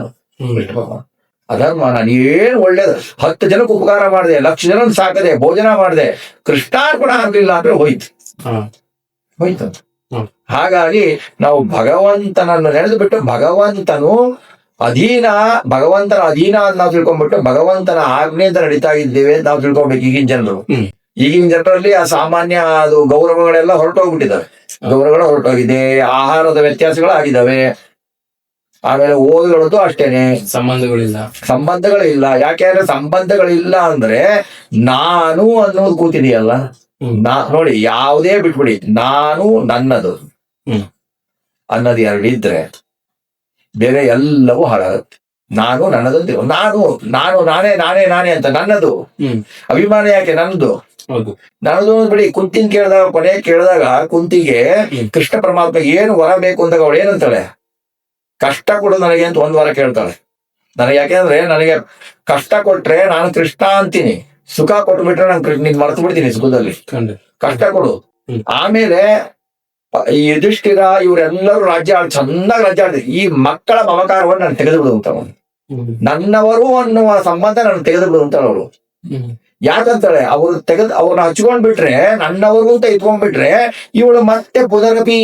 ಅಧರ್ಮ. ನಾನು ಏನು ಒಳ್ಳೇದು 10 ಜನಕ್ಕೆ ಉಪಕಾರ ಮಾಡಿದೆ, 1,00,000 ಜನ ಸಾಕದೆ, ಭೋಜನ ಮಾಡಿದೆ, ಕೃಷ್ಣಾರ್ಪಣ ಆಗ್ಲಿಲ್ಲ ಅಂದ್ರೆ ಹೋಯ್ತು. ಹಾಗಾಗಿ ನಾವು ಭಗವಂತನನ್ನು ನೆನೆದು ಬಿಟ್ಟು ಭಗವಂತನ ಅಧೀನ ಅಂತ ನಾವು ತಿಳ್ಕೊಂಡ್ಬಿಟ್ಟು ಭಗವಂತನ ಆಜ್ಞೆಯಿಂದ ನಡೀತಾ ಇದ್ದೇವೆ ನಾವು ತಿಳ್ಕೊಬೇಕು. ಈಗಿನ ಜನರಲ್ಲಿ ಆ ಸಾಮಾನ್ಯ ಅದು ಗೌರವಗಳೆಲ್ಲ ಹೊರಟೋಗ್ಬಿಟ್ಟಿದ್ದಾವೆ. ಗೌರವಗಳು ಹೊರಟೋಗಿದೆ, ಆಹಾರದ ವ್ಯತ್ಯಾಸಗಳು ಆಗಿದ್ದಾವೆ. ಆಮೇಲೆ ಓದುಗಳದ್ದು ಅಷ್ಟೇನೆ, ಸಂಬಂಧಗಳಿಲ್ಲ. ಯಾಕೆಂದ್ರೆ ಸಂಬಂಧಗಳಿಲ್ಲ ಅಂದ್ರೆ ನಾನು ಅನ್ನೋದು ಕೂತಿದೆಯಲ್ಲ. ನೋಡಿ, ಯಾವುದೇ ಬಿಟ್ಬಿಡಿ, ನಾನು ನನ್ನದು ಅನ್ನೋದು 2 ಇದ್ರೆ ಬೇರೆ ಎಲ್ಲವೂ ಹಾಳಾಗುತ್ತೆ. ನಾನು ನನ್ನದಂತೆ, ನಾನು ನಾನೇ ಅಂತ ನನ್ನದು. ಅಭಿಮಾನ ಯಾಕೆ? ನನ್ನದು. ಹೌದು. ನನ್ನದು ಬಿಡಿ ಕುಂತಿನ ಕೇಳಿದಾಗ ಕೊನೆ ಕೇಳಿದಾಗ ಕುಂತಿಗೆ ಕೃಷ್ಣ ಪರಮಾತ್ಮ ಏನು ವರ ಬೇಕು ಅಂದಾಗ ಅವಳು ಏನಂತಾಳೆ, ಕಷ್ಟ ಕೊಡು ನನಗೆ ಅಂತ ಒಂದ್ ವಾರ ಕೇಳ್ತಾಳೆ. ನನಗೆ ಯಾಕೆಂದ್ರೆ ನನಗೆ ಕಷ್ಟ ಕೊಟ್ರೆ ನಾನು ಕೃಷ್ಣ ಅಂತೀನಿ, ಸುಖ ಕೊಟ್ಬಿಟ್ರೆ ನಾನು ನೀನ್ ಮರ್ತು ಬಿಡ್ತೀನಿ ಸುಖದಲ್ಲಿ. ಕಷ್ಟ ಕೊಡು. ಆಮೇಲೆ ಈ ಯುಧಿಷ್ಠಿರ ಇವರೆಲ್ಲರೂ ರಾಜ್ಯ ಚೆನ್ನಾಗಿ ರಾಜ್ಯ ಆಡ್ತಾರೆ. ಈ ಮಕ್ಕಳ ಮಮಕಾರವನ್ನು ನಾನು ತೆಗೆದು ಬಿಡು ಅಂತ ನನ್ನವರು ಅನ್ನುವ ಸಂಬಂಧ ನಾನು ತೆಗೆದು ಬಿಡು ಅಂತ ಅವಳು. ಯಾಕಂತಾಳೆ, ಅವ್ರನ್ನ ಹಚ್ಕೊಂಡ್ ಬಿಟ್ರೆ, ನನ್ನವರು ಅಂತ ಇಟ್ಕೊಂಡ್ಬಿಟ್ರೆ ಇವಳು ಮತ್ತೆ ಪುನರಪಿ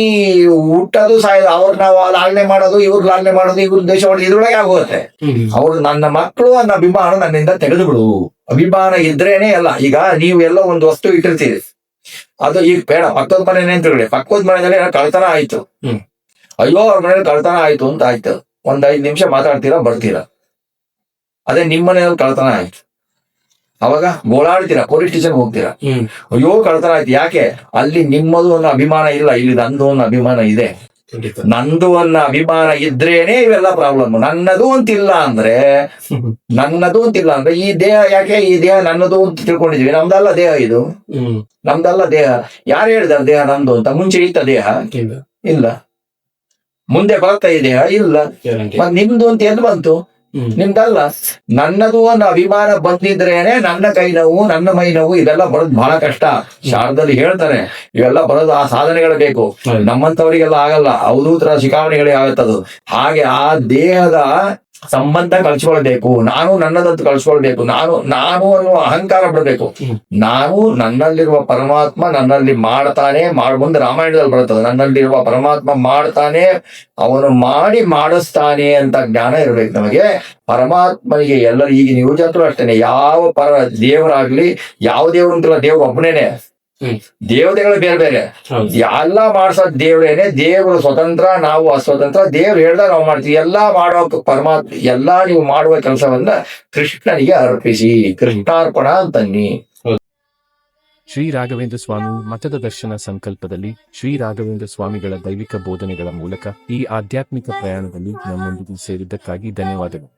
ಹುಟ್ಟೋದು ಸಾಯೋದು, ಅವ್ರನ್ನ ಲಾಲನೆ ಮಾಡೋದು, ಇವ್ರು ಲಾಲನೆ ಮಾಡೋದು, ಇವ್ರ ದೇಶ ಮಾಡೋದು, ಇದ್ರೊಳಗೆ ಆಗೋಗುತ್ತೆ. ಅವ್ರು ನನ್ನ ಮಕ್ಕಳು ಅನ್ನೋ ಅಭಿಮಾನ ನನ್ನಿಂದ ತೆಗೆದು ಬಿಡು. ಅಭಿಮಾನ ಇದ್ರೇನೆ ಅಲ್ಲ. ಈಗ ನೀವು ಎಲ್ಲ ಒಂದು ವಸ್ತು ಇಟ್ಟಿರ್ತೀರಿ, ಅದು ಈಗ ಬೇಡ ಪಕ್ಕದ ಮನೆ ಅಂತ ಹೇಳಿ, ಪಕ್ಕದ ಮನೆಯಲ್ಲಿ ಕಳ್ತನ ಆಯ್ತು, ಅಯ್ಯೋ ಅವ್ರ ಮನೇಲಿ ಕಳ್ತನ ಆಯ್ತು ಅಂತ ಆಯ್ತು, ಒಂದ್ 5 ನಿಮಿಷ ಮಾತಾಡ್ತೀರಾ ಬರ್ತೀರಾ. ಅದೇ ನಿಮ್ ಮನೆಯಲ್ಲಿ ಕಳ್ತನ ಆಯ್ತು, ಅವಾಗ ಗೋಳಾಡ್ತೀರಾ, ಪೊಲೀಸ್ ಸ್ಟೇಷನ್ ಹೋಗ್ತೀರಾ, ಅಯ್ಯೋ ಕಳ್ತನ ಆಯ್ತು. ಯಾಕೆ? ಅಲ್ಲಿ ನಿಮ್ಮದು ಅನ್ನೋ ಅಭಿಮಾನ ಇಲ್ಲ, ಇಲ್ಲಿ ನಂದು ಅನ್ನೋ ಅಭಿಮಾನ ಇದೆ. ನಂದು ಅನ್ನೋ ಅಭಿಮಾನ ಇದ್ರೇನೆ ಇವೆಲ್ಲ ಪ್ರಾಬ್ಲಮ್. ನನ್ನದು ಅಂತಿಲ್ಲ ಅಂದ್ರೆ ಈ ದೇಹ, ಯಾಕೆ ಈ ದೇಹ ನನ್ನದು ಅಂತ ತಿಳ್ಕೊಂಡಿದ್ವಿ. ನಮ್ದಲ್ಲ ದೇಹ, ಇದು ನಮ್ದಲ್ಲ ದೇಹ. ಯಾರು ಹೇಳಿದಾರೆ ದೇಹ ನಂದು ಅಂತ? ಮುಂಚೆ ಇತ್ತ ದೇಹ? ಇಲ್ಲ. ಮುಂದೆ ಬರ್ತಾ ಈ ದೇಹ? ಇಲ್ಲ. ಮತ್ ನಿಮ್ದು ಅಂತ ಎಲ್ಲಿ ಬಂತು? ನಿಮ್ದಲ್ಲ. ನನ್ನದು ಅನ್ನೋ ಅಭಿಮಾನ ಬಂದಿದ್ರೇನೆ ನನ್ನ ಕೈ ನೋವು, ನನ್ನ ಮೈ ನೋವು ಇದೆಲ್ಲ ಬರೋದು ಬಹಳ ಕಷ್ಟ. ಶಾರದಲ್ಲಿ ಹೇಳ್ತಾರೆ ಇವೆಲ್ಲ ಬರೋದು ಆ ಸಾಧನೆಗಳು ಬೇಕು, ನಮ್ಮಂತವರಿಗೆಲ್ಲ ಆಗಲ್ಲ, ಅವಧೂತರ ಶಿಖಾಮಣಿಗಳೇ ಆಗತ್ತದು. ಹಾಗೆ ಆ ದೇಹದ ಸಂಬಂಧ ಕಳ್ಸ್ಕೊಳ್ಬೇಕು, ನಾನು ನನ್ನದಂತ ಕಳ್ಸ್ಕೊಳ್ಬೇಕು, ನಾನು ಅನ್ನುವ ಅಹಂಕಾರ ಬಿಡಬೇಕು. ನಾನು ನನ್ನಲ್ಲಿರುವ ಪರಮಾತ್ಮ ನನ್ನಲ್ಲಿ ಮಾಡ್ತಾನೆ, ಮುಂದೆ ರಾಮಾಯಣದಲ್ಲಿ ಬರ್ತದೆ, ನನ್ನಲ್ಲಿರುವ ಪರಮಾತ್ಮ ಮಾಡ್ತಾನೆ, ಅವನು ಮಾಡಿಸ್ತಾನೆ ಅಂತ ಜ್ಞಾನ ಇರ್ಬೇಕು ನಮಗೆ. ಪರಮಾತ್ಮನಿಗೆ ಎಲ್ಲರೂ ಈಗ ನೀವು ಜಂತರು ಅಷ್ಟೇನೆ, ಯಾವ ದೇವರಾಗ್ಲಿ, ಯಾವ ದೇವ್ರು ಅಂತಿಲ್ಲ, ದೇವ್ರು ಒಬ್ಬನೇನೆ. ದೇವತೆಗಳು ಬೇರೆ ಬೇರೆ, ಎಲ್ಲ ಮಾಡ್ಸೋದ್ ದೇವ್ರೇನೆ. ದೇವರು ಸ್ವತಂತ್ರ, ನಾವು ಅಸ್ವತಂತ್ರ. ದೇವ್ರು ಹೇಳ್ದಾಗ ನಾವು ಮಾಡ್ತೀವಿ. ಎಲ್ಲಾ ಮಾಡೋ ಪರಮಾತ್ಮ, ಎಲ್ಲಾ ನೀವು ಮಾಡುವ ಕೆಲಸವನ್ನ ಕೃಷ್ಣನಿಗೆ ಅರ್ಪಿಸಿ, ಕೃಷ್ಣಾರ್ಪಣ ಅಂತನ್ನಿ. ಶ್ರೀ ರಾಘವೇಂದ್ರ ಸ್ವಾಮಿ ಮಠದ ದರ್ಶನ ಸಂಕಲ್ಪದಲ್ಲಿ ಶ್ರೀ ರಾಘವೇಂದ್ರ ಸ್ವಾಮಿಗಳ ದೈವಿಕ ಬೋಧನೆಗಳ ಮೂಲಕ ಈ ಆಧ್ಯಾತ್ಮಿಕ ಪ್ರಯಾಣದಲ್ಲಿ ನಮ್ಮೊಂದಿಗೆ ಸೇರಿದ್ದಕ್ಕಾಗಿ ಧನ್ಯವಾದಗಳು.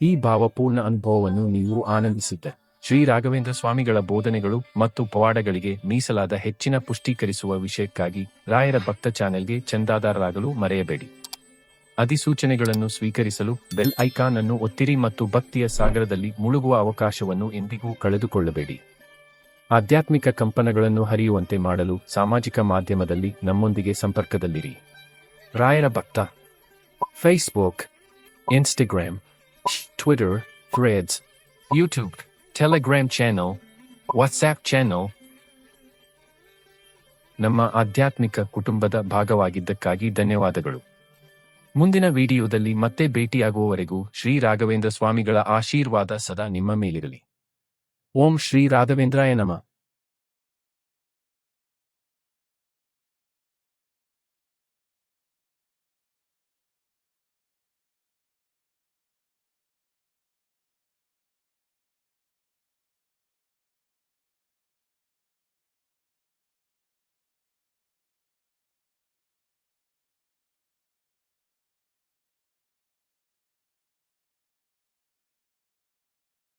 ಈ ಭಾವಪೂರ್ಣ ಅನುಭವವನ್ನು ನೀವು ಆನಂದಿಸಿದ್ದರೆ ಶ್ರೀ ರಾಘವೇಂದ್ರ ಸ್ವಾಮಿಗಳ ಬೋಧನೆಗಳು ಮತ್ತು ಪವಾಡಗಳಿಗೆ ಮೀಸಲಾದ ಹೆಚ್ಚಿನ ಪುಷ್ಟೀಕರಿಸುವ ವಿಷಯಕ್ಕಾಗಿ ರಾಯರ ಭಕ್ತ ಚಾನೆಲ್ಗೆ ಚಂದಾದಾರರಾಗಲು ಮರೆಯಬೇಡಿ. ಅಧಿಸೂಚನೆಗಳನ್ನು ಸ್ವೀಕರಿಸಲು ಬೆಲ್ ಐಕಾನ್ ಅನ್ನು ಒತ್ತಿರಿ ಮತ್ತು ಭಕ್ತಿಯ ಸಾಗರದಲ್ಲಿ ಮುಳುಗುವ ಅವಕಾಶವನ್ನು ಎಂದಿಗೂ ಕಳೆದುಕೊಳ್ಳಬೇಡಿ. ಆಧ್ಯಾತ್ಮಿಕ ಕಂಪನಗಳನ್ನು ಹರಿಯುವಂತೆ ಮಾಡಲು ಸಾಮಾಜಿಕ ಮಾಧ್ಯಮದಲ್ಲಿ ನಮ್ಮೊಂದಿಗೆ ಸಂಪರ್ಕದಲ್ಲಿರಿ. ರಾಯರ ಭಕ್ತ Facebook, Instagram, Twitter, Threads, YouTube, Telegram channel, WhatsApp channel. ನಮ್ಮ ಆಧ್ಯಾತ್ಮಿಕ ಕುಟುಂಬದ ಭಾಗವಾಗಿದ್ದಕ್ಕಾಗಿ ಧನ್ಯವಾದಗಳು. ಮುಂದಿನ ವಿಡಿಯೋದಲ್ಲಿ ಮತ್ತೆ ಭೇಟಿಯಾಗುವವರೆಗೂ ಶ್ರೀ ರಾಘವೇಂದ್ರ ಸ್ವಾಮಿಗಳ ಆಶೀರ್ವಾದ ಸದಾ ನಿಮ್ಮ ಮೇಲಿರಲಿ. ಓಂ ಶ್ರೀ ರಾಘವೇಂದ್ರಾಯ ನಮಃ.